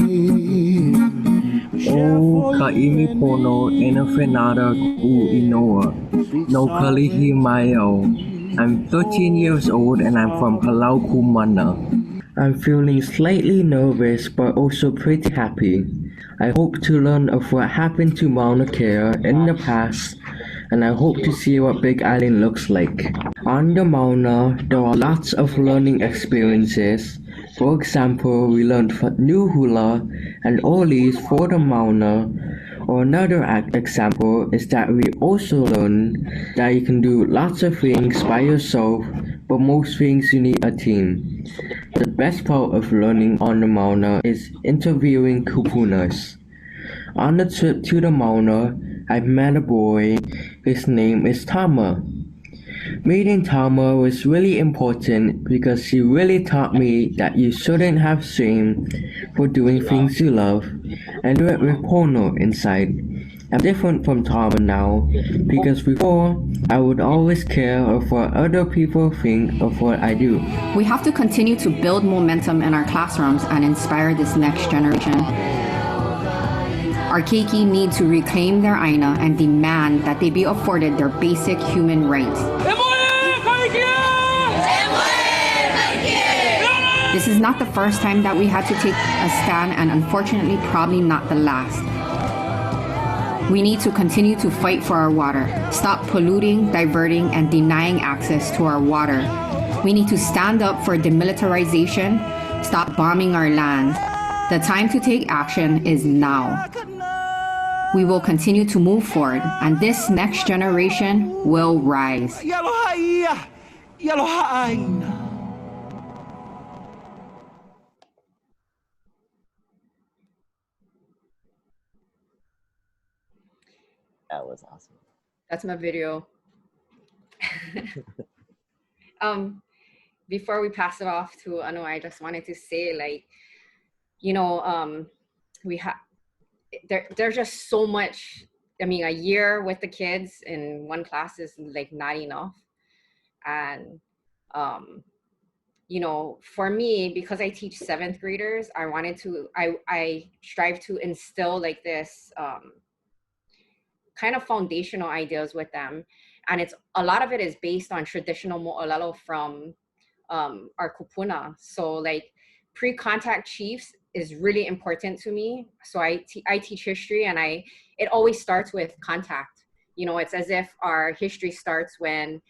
O kaimi pono ena whenara ku inoa. No kalihi mai au. I'm 13 years old and I'm from Palau Kumana. I'm feeling slightly nervous but also pretty happy. I hope to learn of what happened to Mauna Kea in the past, and I hope to see what Big Island looks like. On the Mauna, there are lots of learning experiences. For example, we learned new hula and olis for the Mauna. Or another example is that we also learn that you can do lots of things by yourself, but most things you need a team. The best part of learning on the Mauna is interviewing kupunas. On the trip to the Mauna, I met a boy. His name is Tama. Meeting Tama was really important because she really taught me that you shouldn't have shame for doing things you love and do it with pono inside. I'm different from Tama now because before I would always care of what other people think of what I do. We have to continue to build momentum in our classrooms and inspire this next generation. Our keiki need to reclaim their ʻāina and demand that they be afforded their basic human rights. This is not the first time that we had to take a stand, and unfortunately probably not the last. We need to continue to fight for our water, stop polluting, diverting, and denying access to our water. We need to stand up for demilitarization, stop bombing our land. The time to take action is now. We will continue to move forward, and this next generation will rise. Aloha Ea, aloha Aina. That was awesome. That's my video. Before we pass it off to Anu, I just wanted to say, like, you know, we have there's just so much. I mean, a year with the kids in one class is like not enough. And you know, for me, because I teach 7th graders, I strive to instill like this kind of foundational ideas with them. And it's a lot of it is based on traditional mo'olelo from our kupuna. So like pre-contact chiefs is really important to me. So I teach history, and it always starts with contact. You know, it's as if our history starts when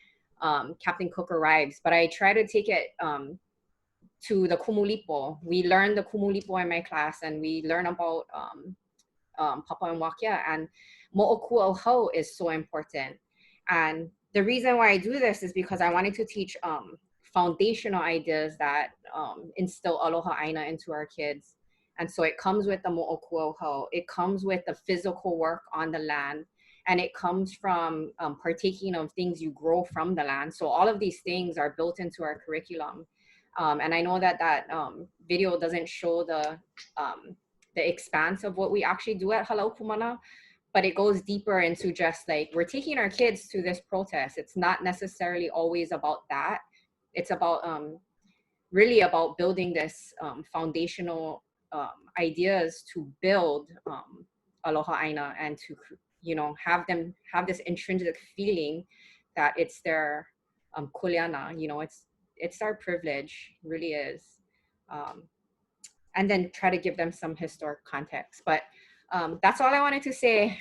Captain Cook arrives, but I try to take it to the kumulipo. We learn the kumulipo in my class, and we learn about Papa and Wakia, and mo'okuauhau is so important. And the reason why I do this is because I wanted to teach foundational ideas that instill aloha ʻāina into our kids. And so it comes with the mo'okuauhau, it comes with the physical work on the land, and it comes from partaking of things you grow from the land. So all of these things are built into our curriculum. And I know that video doesn't show the expanse of what we actually do at Halau Kumana, but it goes deeper into just like, we're taking our kids to this protest. It's not necessarily always about that. It's about really about building this foundational ideas to build aloha ʻāina, and to, you know, have them have this intrinsic feeling that it's their kuleana, you know, it's our privilege, really is. And then try to give them some historic context. But that's all I wanted to say.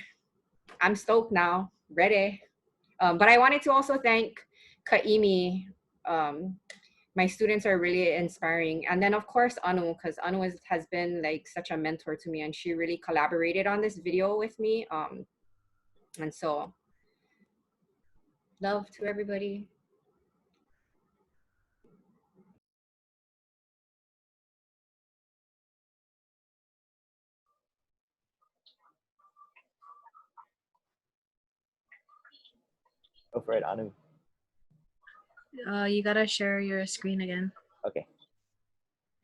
I'm stoked now, ready. But I wanted to also thank Kaimi. My students are really inspiring. And then of course, Anu, because Anu has been like such a mentor to me, and she really collaborated on this video with me. And so, love to everybody. Go for it, Anu. You gotta share your screen again. Okay.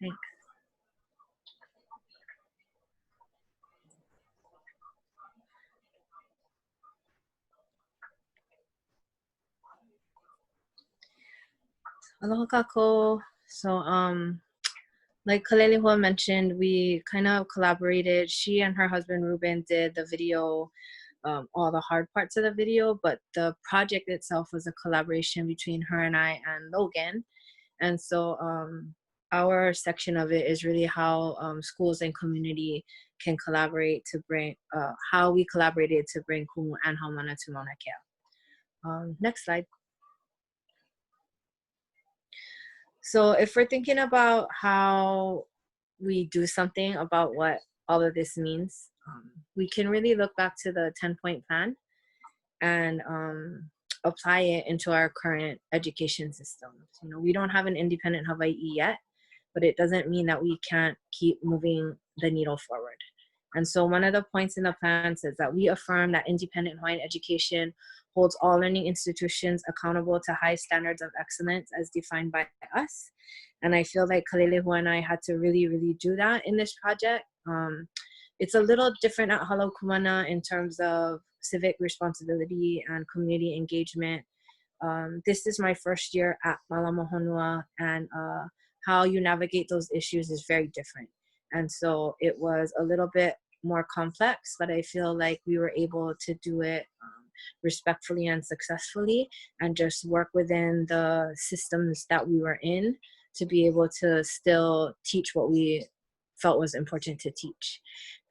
Thanks. Aloha kako. So like Kalelehua mentioned, we kind of collaborated. She and her husband Ruben did the video, all the hard parts of the video, but the project itself was a collaboration between her and I and Logan. And so our section of it is really how schools and community can collaborate to bring, how we collaborated to bring kumu and haumana to Mauna Kea. Next slide. So if we're thinking about how we do something about what all of this means, we can really look back to the 10-point plan and apply it into our current education system. You know, we don't have an independent Hawaii yet, but it doesn't mean that we can't keep moving the needle forward. And so one of the points in the plan says that we affirm that independent Hawaiian education holds all learning institutions accountable to high standards of excellence as defined by us. And I feel like Kalelehua and I had to really, really do that in this project. It's a little different at Halau Kumana in terms of civic responsibility and community engagement. This is my first year at Malama Honua, and how you navigate those issues is very different. And so it was a little bit more complex, but I feel like we were able to do it respectfully and successfully, and just work within the systems that we were in to be able to still teach what we felt was important to teach.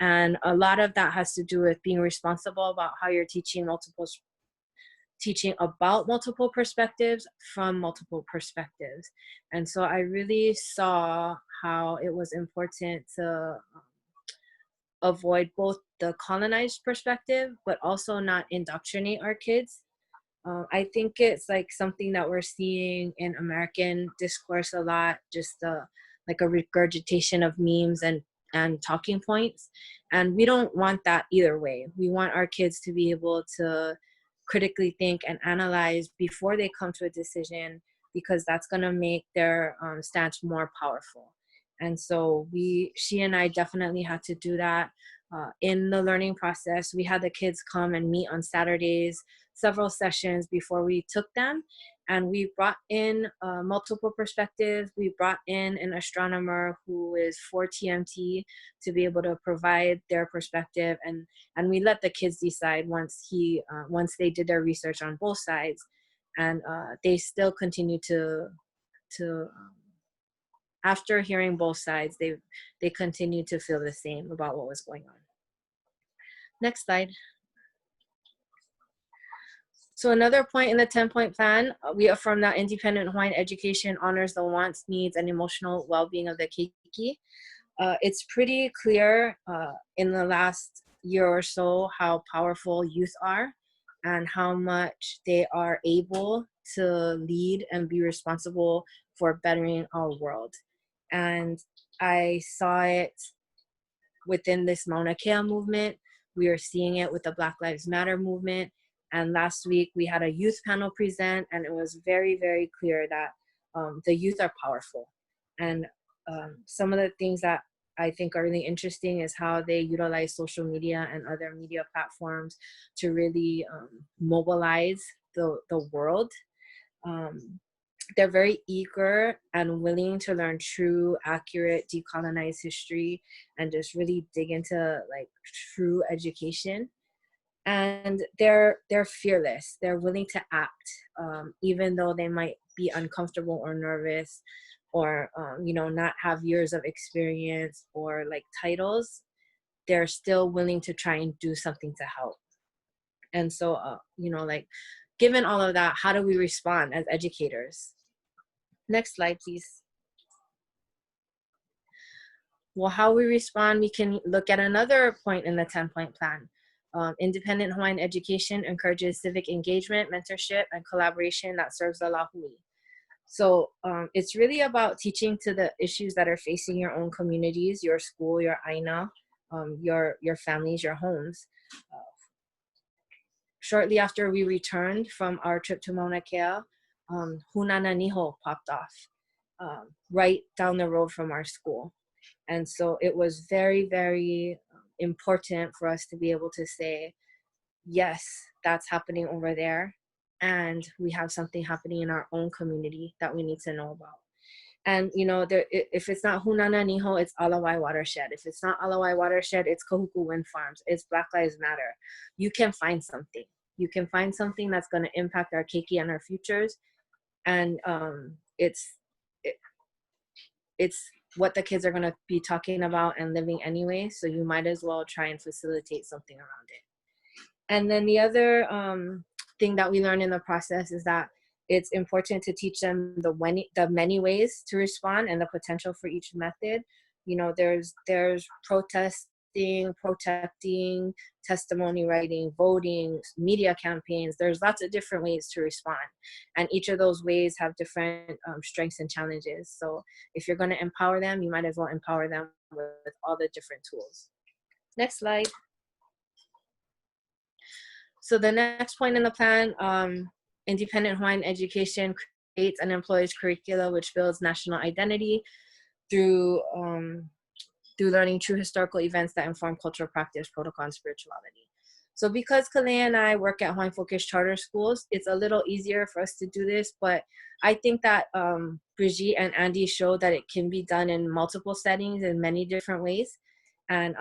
And a lot of that has to do with being responsible about how you're teaching about multiple perspectives from multiple perspectives. And so I really saw how it was important to avoid both the colonized perspective, but also not indoctrinate our kids. I think it's like something that we're seeing in American discourse a lot, just like a regurgitation of memes and talking points. And we don't want that either way. We want our kids to be able to critically think and analyze before they come to a decision, because that's going to make their stance more powerful. And so she and I definitely had to do that in the learning process. We had the kids come and meet on Saturdays, several sessions before we took them. And we brought in multiple perspectives. We brought in an astronomer who is for TMT to be able to provide their perspective. And we let the kids decide once they did their research on both sides. And they still continue to after hearing both sides, they continue to feel the same about what was going on. Next slide. So another point in the 10-point plan, we affirm that independent Hawaiian education honors the wants, needs, and emotional well-being of the keiki. It's pretty clear in the last year or so how powerful youth are and how much they are able to lead and be responsible for bettering our world. And I saw it within this Mauna Kea movement. We are seeing it with the Black Lives Matter movement. And last week we had a youth panel present, and it was very, very clear that the youth are powerful. And some of the things that I think are really interesting is how they utilize social media and other media platforms to really mobilize the world. They're very eager and willing to learn true, accurate, decolonized history and just really dig into like true education. And they're fearless. They're willing to act, even though they might be uncomfortable or nervous, or not have years of experience or like titles. They're still willing to try and do something to help. And so, like, given all of that, how do we respond as educators? Next slide, please. Well, how we respond, we can look at another point in the 10-point plan. Independent Hawaiian education encourages civic engagement, mentorship, and collaboration that serves the lahui. So it's really about teaching to the issues that are facing your own communities, your school, your ʻāina, your families, your homes. shortly after we returned from our trip to Mauna Kea, Hunana Niho popped off right down the road from our school. And so it was very, very important for us to be able to say, yes, that's happening over there. And we have something happening in our own community that we need to know about. And, you know, if it's not Hunana Niho, it's Alawai Watershed. If it's not Alawai Watershed, it's Kahuku Wind Farms. It's Black Lives Matter. You can find something. You can find something that's going to impact our keiki and our futures. And it's what the kids are going to be talking about and living anyway. So you might as well try and facilitate something around it. And then the other thing that we learned in the process is that it's important to teach them the many ways to respond and the potential for each method. You know, there's protesting, protecting, testimony writing, voting, media campaigns. There's lots of different ways to respond. And each of those ways have different strengths and challenges. So if you're going to empower them, you might as well empower them with all the different tools. Next slide. So the next point in the plan, independent Hawaiian education creates and employs curricula which builds national identity through learning true historical events that inform cultural practice, protocol, and spirituality. So because Kalea and I work at Hawaiian Focused Charter Schools, it's a little easier for us to do this, but I think that Bridget and Andy showed that it can be done in multiple settings in many different ways. And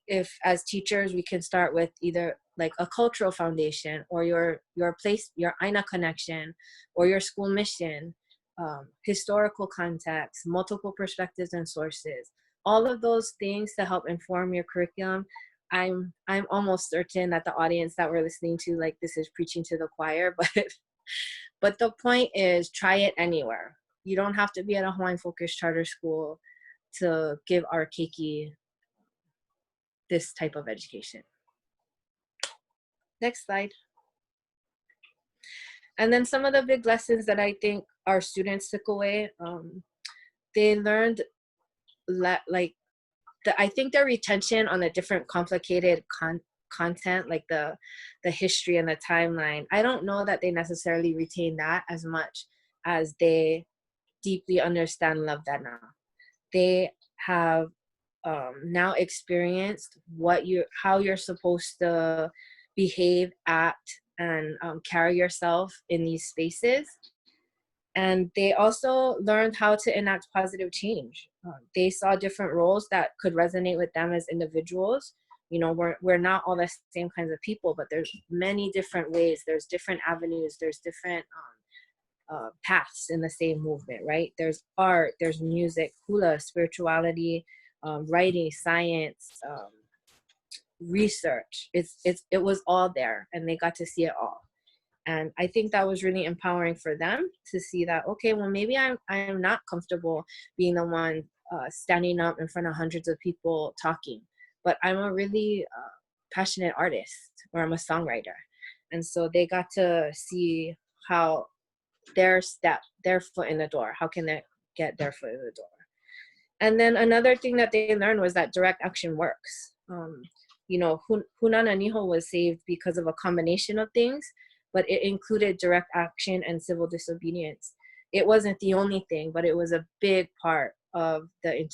if as teachers, we can start with either like a cultural foundation or your place, your Aina connection, or your school mission, historical context, multiple perspectives and sources, all of those things to help inform your curriculum. I'm almost certain that the audience that we're listening to, like, this is preaching to the choir, but the point is, try it anywhere. You don't have to be at a Hawaiian Focused Charter School to give our keiki this type of education. Next slide. And then some of the big lessons that I think our students took away, they learned I think their retention on the different complicated content, like the history and the timeline, I don't know that they necessarily retain that as much as they deeply understand and love that now. They have now experienced how you're supposed to behave, act, and carry yourself in these spaces. And they also learned how to enact positive change. They saw different roles that could resonate with them as individuals. You know, we're not all the same kinds of people, but there's many different ways. There's different avenues. There's different paths in the same movement, right? There's art, there's music, hula, spirituality, writing, science, research. It was all there, and they got to see it all. And I think that was really empowering for them to see that, okay, well, maybe I am not comfortable being the one standing up in front of hundreds of people talking, but I'm a really passionate artist, or I'm a songwriter. And so they got to see how their foot in the door, how can they get their foot in the door. And then another thing that they learned was that direct action works. You know, Hunana Niho was saved because of a combination of things, but it included direct action and civil disobedience. It wasn't the only thing, but it was a big part of the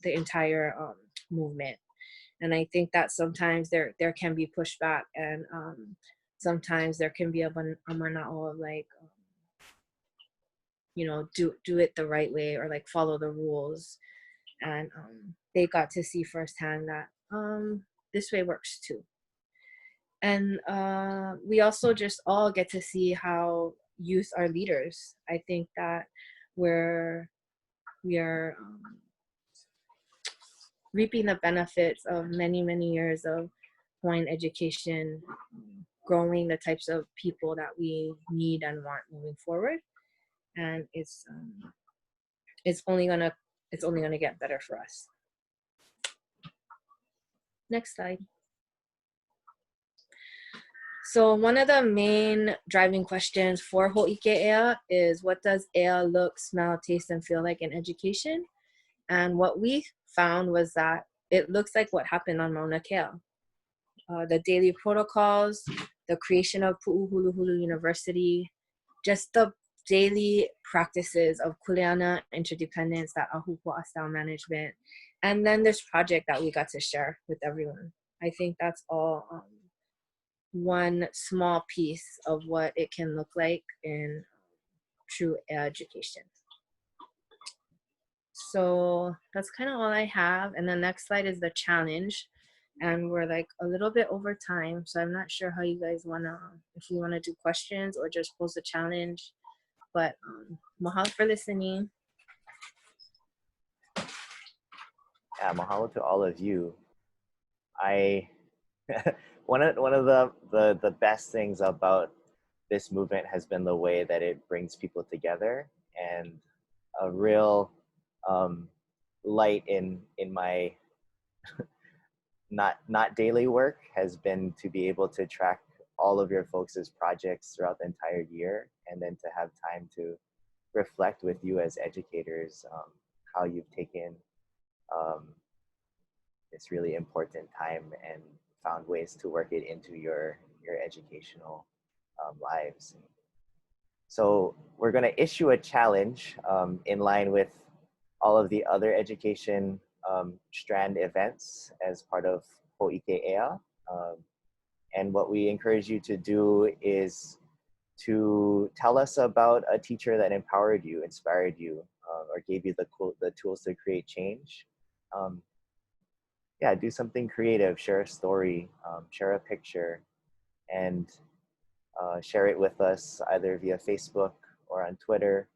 entire movement. And I think that sometimes there can be pushback, and sometimes there can be a mana'o of like, you know, do it the right way, or like follow the rules. And they got to see firsthand that this way works too. And we also just all get to see how youth are leaders. I think that we are reaping the benefits of many, many years of Hawaiian education, growing the types of people that we need and want moving forward. And it's only gonna get better for us. Next slide. So one of the main driving questions for Hōʻike Ea is, what does Ea look, smell, taste, and feel like in education? And what we found was that it looks like what happened on Mauna Kea. the daily protocols, the creation of Pu'uhuluhulu University, just the daily practices of kuleana interdependence, that ahupua'a style management, and then this project that we got to share with everyone. I think that's all one small piece of what it can look like in true education. So that's kind of all I have. And the next slide is the challenge. And we're like a little bit over time. So I'm not sure how you guys if you wanna do questions or just pose the challenge. But mahalo for listening. Yeah, mahalo to all of you. One of the best things about this movement has been the way that it brings people together, and a real light in my not daily work has been to be able to track all of your folks' projects throughout the entire year, and then to have time to reflect with you as educators how you've taken this really important time and found ways to work it into your educational lives. So we're going to issue a challenge in line with all of the other education strand events as part of Hōʻike Ea. And what we encourage you to do is to tell us about a teacher that empowered you, inspired you, or gave you the tools to create change. Yeah, do something creative, share a story, share a picture, and share it with us either via Facebook or on Twitter.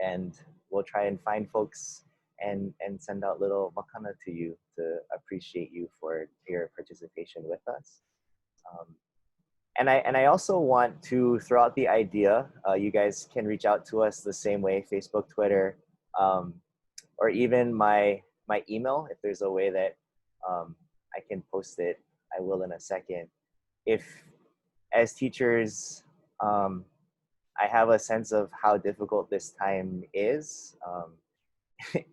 And we'll try and find folks and send out little makana to you to appreciate you for your participation with us. And I also want to throw out the idea, you guys can reach out to us the same way, Facebook, Twitter, or even my email, if there's a way that I can post it, I will in a second. If as teachers, I have a sense of how difficult this time is,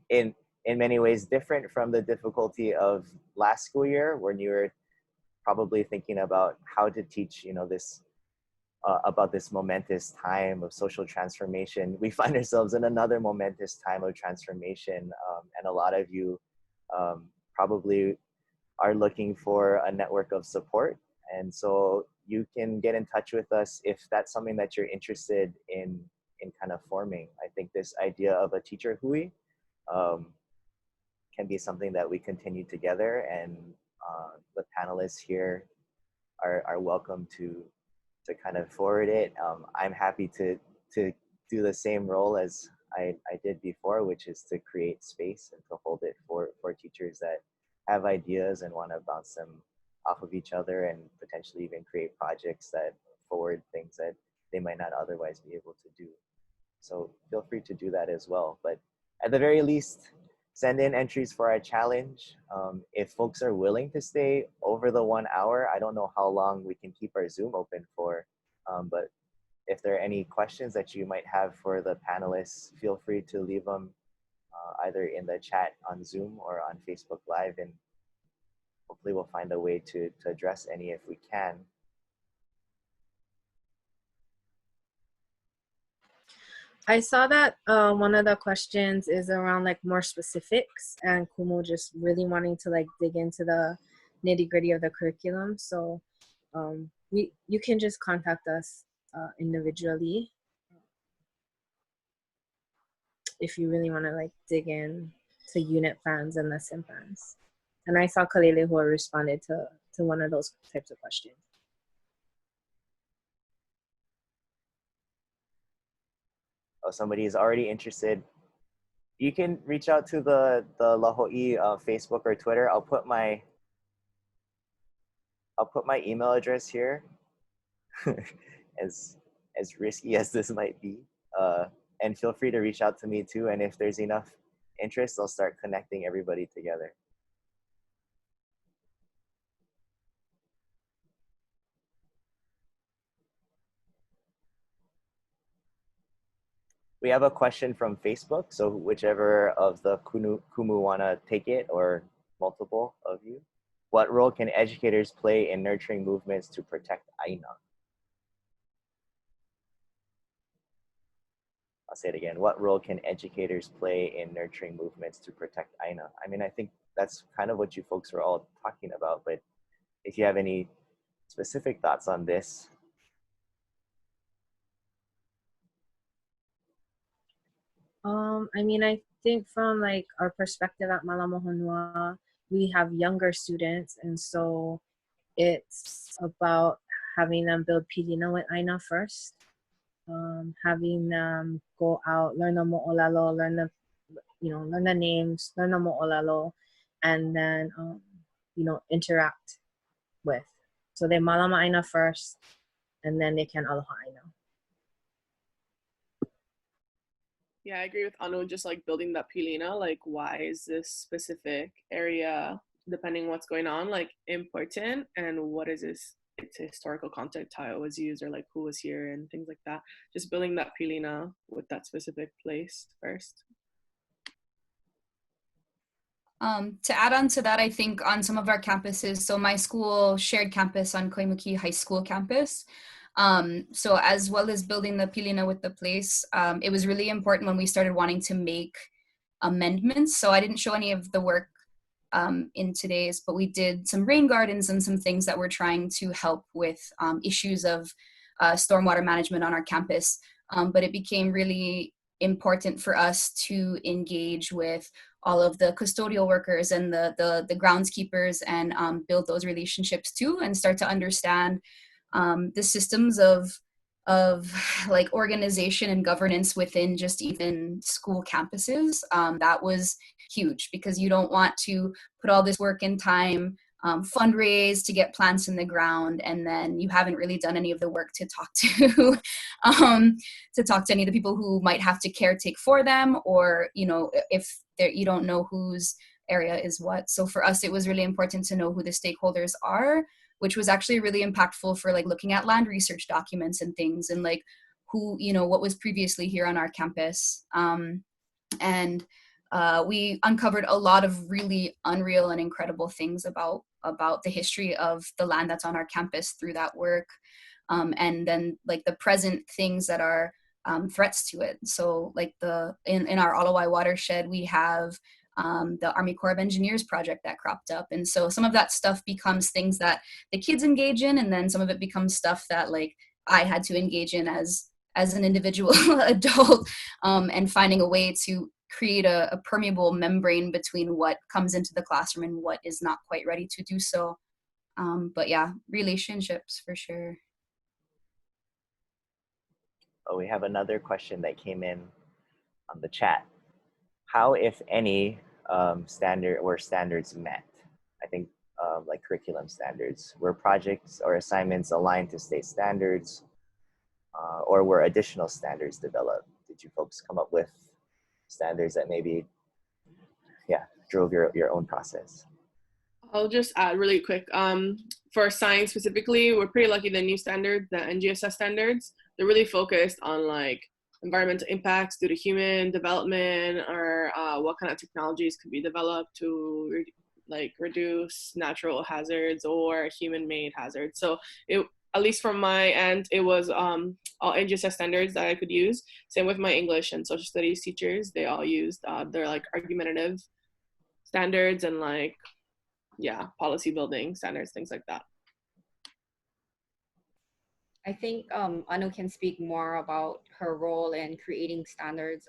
in many ways different from the difficulty of last school year, when you were probably thinking about how to teach, this about this momentous time of social transformation. We find ourselves in another momentous time of transformation, and a lot of you probably are looking for a network of support. And so you can get in touch with us if that's something that you're interested in kind of forming. I think this idea of a teacher hui can be something that we continue together, and the panelists here are welcome to kind of forward it. I'm happy to do the same role as I did before, which is to create space and to hold it for teachers that have ideas and want to bounce them off of each other, and potentially even create projects that forward things that they might not otherwise be able to do. So feel free to do that as well. But at the very least, send in entries for our challenge. If folks are willing to stay over the 1 hour, I don't know how long we can keep our Zoom open for, but if there are any questions that you might have for the panelists, feel free to leave them either in the chat on Zoom or on Facebook Live, and hopefully we'll find a way to address any if we can. I saw that one of the questions is around like more specifics, and Kumu just really wanting to like dig into the nitty-gritty of the curriculum. So you can just contact us individually if you really want to like dig in to unit plans and lesson plans. And I saw Kalele who responded to one of those types of questions. Oh, somebody is already interested. You can reach out to the Laho'i Facebook or Twitter. I'll put my email address here, as risky as this might be. And feel free to reach out to me too. And if there's enough interest, I'll start connecting everybody together. We have a question from Facebook, so whichever of the Kumu want to take it, or multiple of you. What role can educators play in nurturing movements to protect Aina? I'll say it again. What role can educators play in nurturing movements to protect Aina? I mean, I think that's kind of what you folks were all talking about, but if you have any specific thoughts on this. I mean, I think from like our perspective at Malama Honua, we have younger students, and so it's about having them build pilina with Aina first, having them go out, learn the mo'olelo, learn the, learn the names, learn the mo'olelo, and then, interact with. So they malama Aina first, and then they can aloha Aina. Yeah, I agree with Anu, just like building that pilina, like why is this specific area, depending what's going on, like important, and what is this, its historical context, how it was used, or like who was here and things like that. Just building that pilina with that specific place first. To add on to that, I think on some of our campuses, so my school shared campus on Kaimuki High School campus. So as well as building the pilina with the place, it was really important when we started wanting to make amendments. So I didn't show any of the work in today's, but we did some rain gardens and some things that were trying to help with issues of stormwater management on our campus. But it became really important for us to engage with all of the custodial workers and the groundskeepers and build those relationships too, and start to understand the systems of like organization and governance within just even school campuses. That was huge, because you don't want to put all this work and time, fundraise to get plants in the ground, and then you haven't really done any of the work to talk to any of the people who might have to caretake for them, or if you don't know whose area is what. So for us, it was really important to know who the stakeholders are, which was actually really impactful for like looking at land research documents and things, and like who, what was previously here on our campus. And we uncovered a lot of really unreal and incredible things about the history of the land that's on our campus through that work. And then like the present things that are threats to it. So like in our Alawai watershed, we have the Army Corps of Engineers project that cropped up. And so some of that stuff becomes things that the kids engage in, and then some of it becomes stuff that like I had to engage in as an individual adult, and finding a way to create a permeable membrane between what comes into the classroom and what is not quite ready to do so. But yeah, relationships for sure. Oh, we have another question that came in on the chat. How, if any, standards met? I think like curriculum standards. Were projects or assignments aligned to state standards, or were additional standards developed? Did you folks come up with standards that maybe, drove your own process? I'll just add really quick. For science specifically, we're pretty lucky the new standards, the NGSS standards, they're really focused on like environmental impacts due to human development, or what kind of technologies could be developed to reduce natural hazards or human-made hazards. So at least from my end, it was all NGSS standards that I could use. Same with my English and social studies teachers. They all used their like argumentative standards and like, policy building standards, things like that. I think Anu can speak more about her role in creating standards.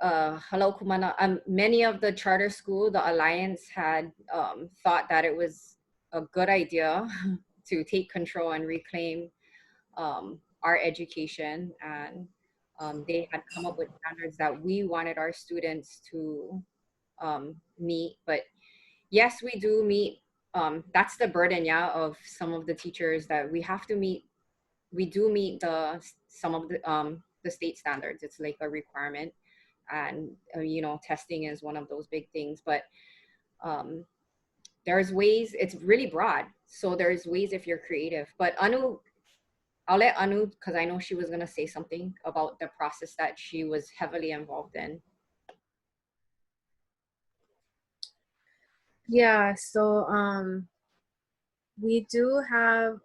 Hello, Kumana. Many of the charter school, the Alliance had thought that it was a good idea to take control and reclaim our education, and they had come up with standards that we wanted our students to meet. But yes, we do meet. That's the burden, of some of the teachers, that we have to meet. We do meet some of the state standards. It's like a requirement, and testing is one of those big things. But there's ways. It's really broad, so there's ways if you're creative. But Anu, I'll let Anu, because I know she was gonna say something about the process that she was heavily involved in. Yeah, so we do have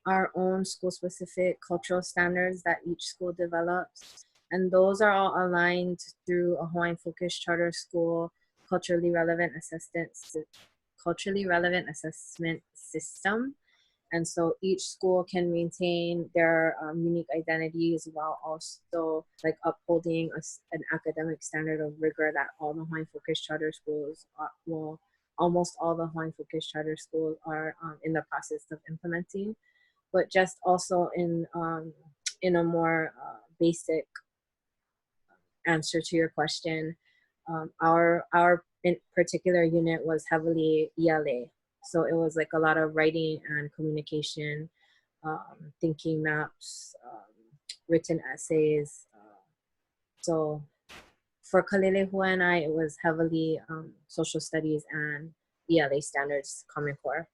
our own school-specific cultural standards that each school develops, and those are all aligned through a Hawaiian-focused charter school culturally relevant assessment system. And so each school can maintain their unique identities while also like upholding an academic standard of rigor that all the Hawaiian-focused charter schools almost all the Hawaiian-focused charter schools are in the process of implementing. But just also in a more basic answer to your question, our in particular unit was heavily ʻIʻole. So it was like a lot of writing and communication, thinking maps, written essays. So for Kalelehua and I, it was heavily social studies and ʻIʻole standards, Common Core.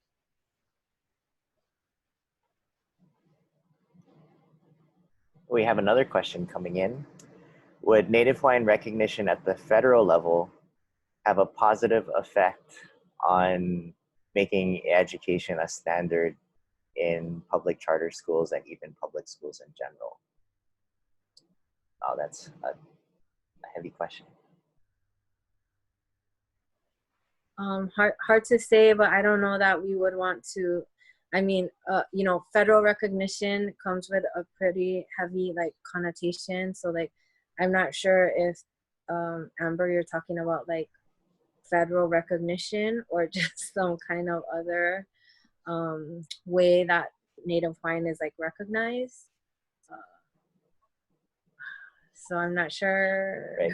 We have another question coming in. Would Native Hawaiian recognition at the federal level have a positive effect on making education a standard in public charter schools and even public schools in general? Oh, that's a heavy question. Hard to say, but I don't know that we would want to. I mean, you know, federal recognition comes with a pretty heavy like connotation. So like, I'm not sure if Amber, you're talking about like federal recognition or just some kind of other way that Native Hawaiian is like recognized. So I'm not sure. Right.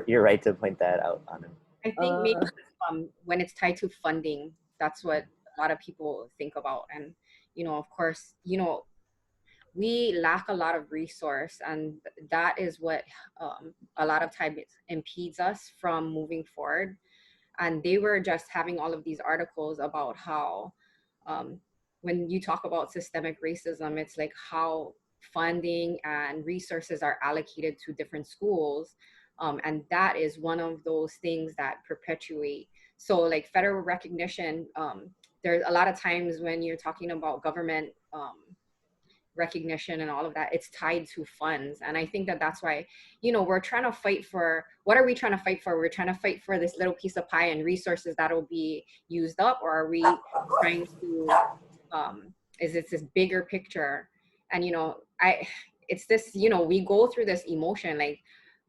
You're right to point that out, Anna. I think maybe when it's tied to funding, that's what a lot of people think about. And, you know, of course, you know, we lack a lot of resource, and that is what a lot of times impedes us from moving forward. And they were just having all of these articles about how when you talk about systemic racism, it's like how funding and resources are allocated to different schools. And that is one of those things that perpetuate. So like federal recognition, there's a lot of times when you're talking about government recognition and all of that, it's tied to funds. And I think that that's why, you know, we're trying to fight for, what are we trying to fight for? We're trying to fight for this little piece of pie and resources that will be used up, or are we trying to, is it this bigger picture? And, you know, it's this, you know, we go through this emotion, like,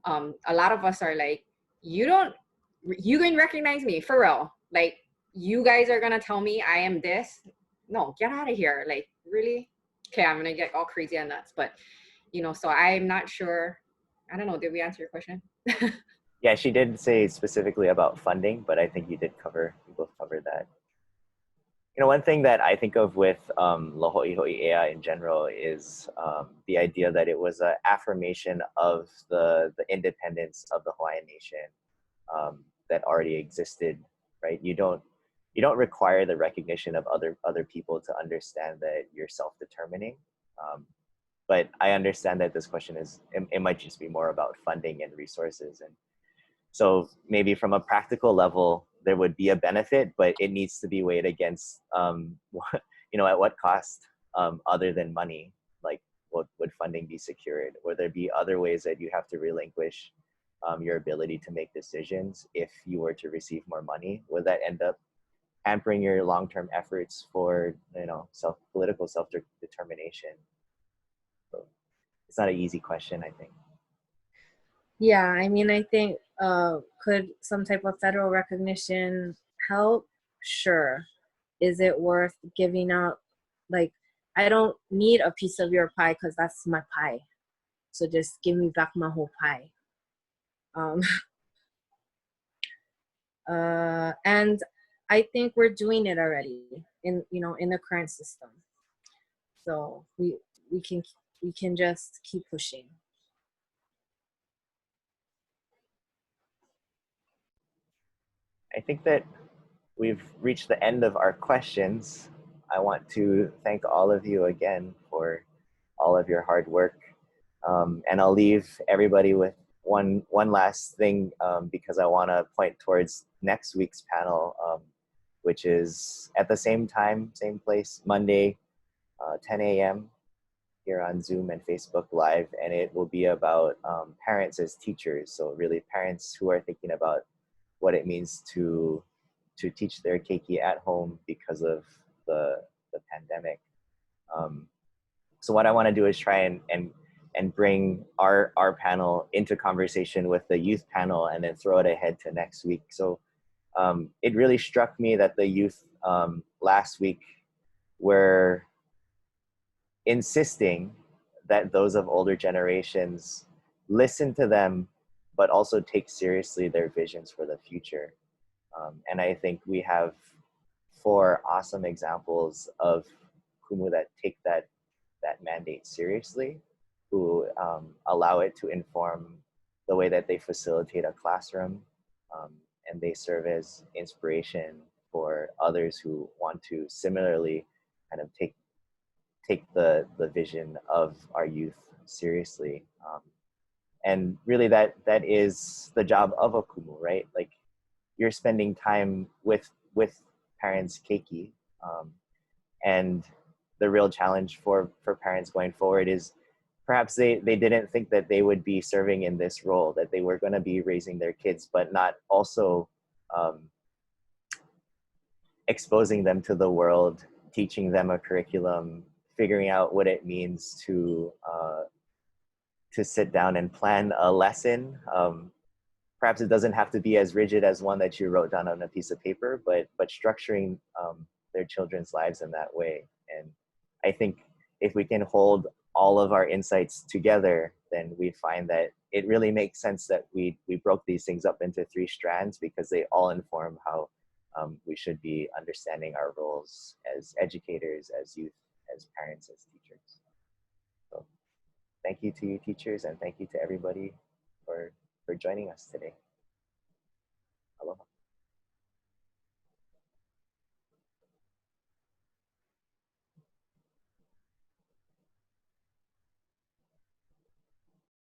a lot of us are like, you can recognize me for real. Like, you guys are gonna tell me I am this? No, get out of here. Like, really? Okay, I'm gonna get all crazy and nuts. But, you know, so I'm not sure. I don't know, did we answer your question? Yeah, she did say specifically about funding, but I think you both covered that. You know, one thing that I think of with Hōʻike Ea in general is the idea that it was an affirmation of the independence of the Hawaiian nation that already existed, right? You don't require the recognition of other people to understand that you're self-determining. But I understand that this question it might just be more about funding and resources. And so maybe from a practical level, there would be a benefit, but it needs to be weighed against, you know, at what cost other than money? Like, what would funding be secured? Would there be other ways that you have to relinquish your ability to make decisions if you were to receive more money? Would that end up hampering your long-term efforts for, you know, political self-determination? So it's not an easy question, I think. Yeah, I mean, I think could some type of federal recognition help? Sure. Is it worth giving up? Like, I don't need a piece of your pie because that's my pie. So just give me back my whole pie. And I think we're doing it already in the current system. So we can just keep pushing. I think that we've reached the end of our questions. I want to thank all of you again for all of your hard work. And I'll leave everybody with one last thing because I want to point towards next week's panel, which is at the same time, same place, Monday, 10 a.m. here on Zoom and Facebook Live, and it will be about parents as teachers. So really parents who are thinking about what it means to teach their keiki at home because of the pandemic. So what I want to do is try and bring our panel into conversation with the youth panel and then throw it ahead to next week. So it really struck me that the youth last week were insisting that those of older generations listen to them, but also take seriously their visions for the future. And I think we have 4 awesome examples of kumu that take that mandate seriously, who allow it to inform the way that they facilitate a classroom, and they serve as inspiration for others who want to similarly kind of take the vision of our youth seriously. And really that is the job of a kumu, right? Like, you're spending time with parents keiki, and the real challenge for parents going forward is perhaps they didn't think that they would be serving in this role, that they were going to be raising their kids, but not also exposing them to the world, teaching them a curriculum, figuring out what it means to sit down and plan a lesson. Perhaps it doesn't have to be as rigid as one that you wrote down on a piece of paper, but structuring their children's lives in that way. And I think if we can hold all of our insights together, then we find that it really makes sense that we broke these things up into 3 strands, because they all inform how we should be understanding our roles as educators, as youth, as parents, as teachers. So thank you to you teachers, and thank you to everybody for joining us today.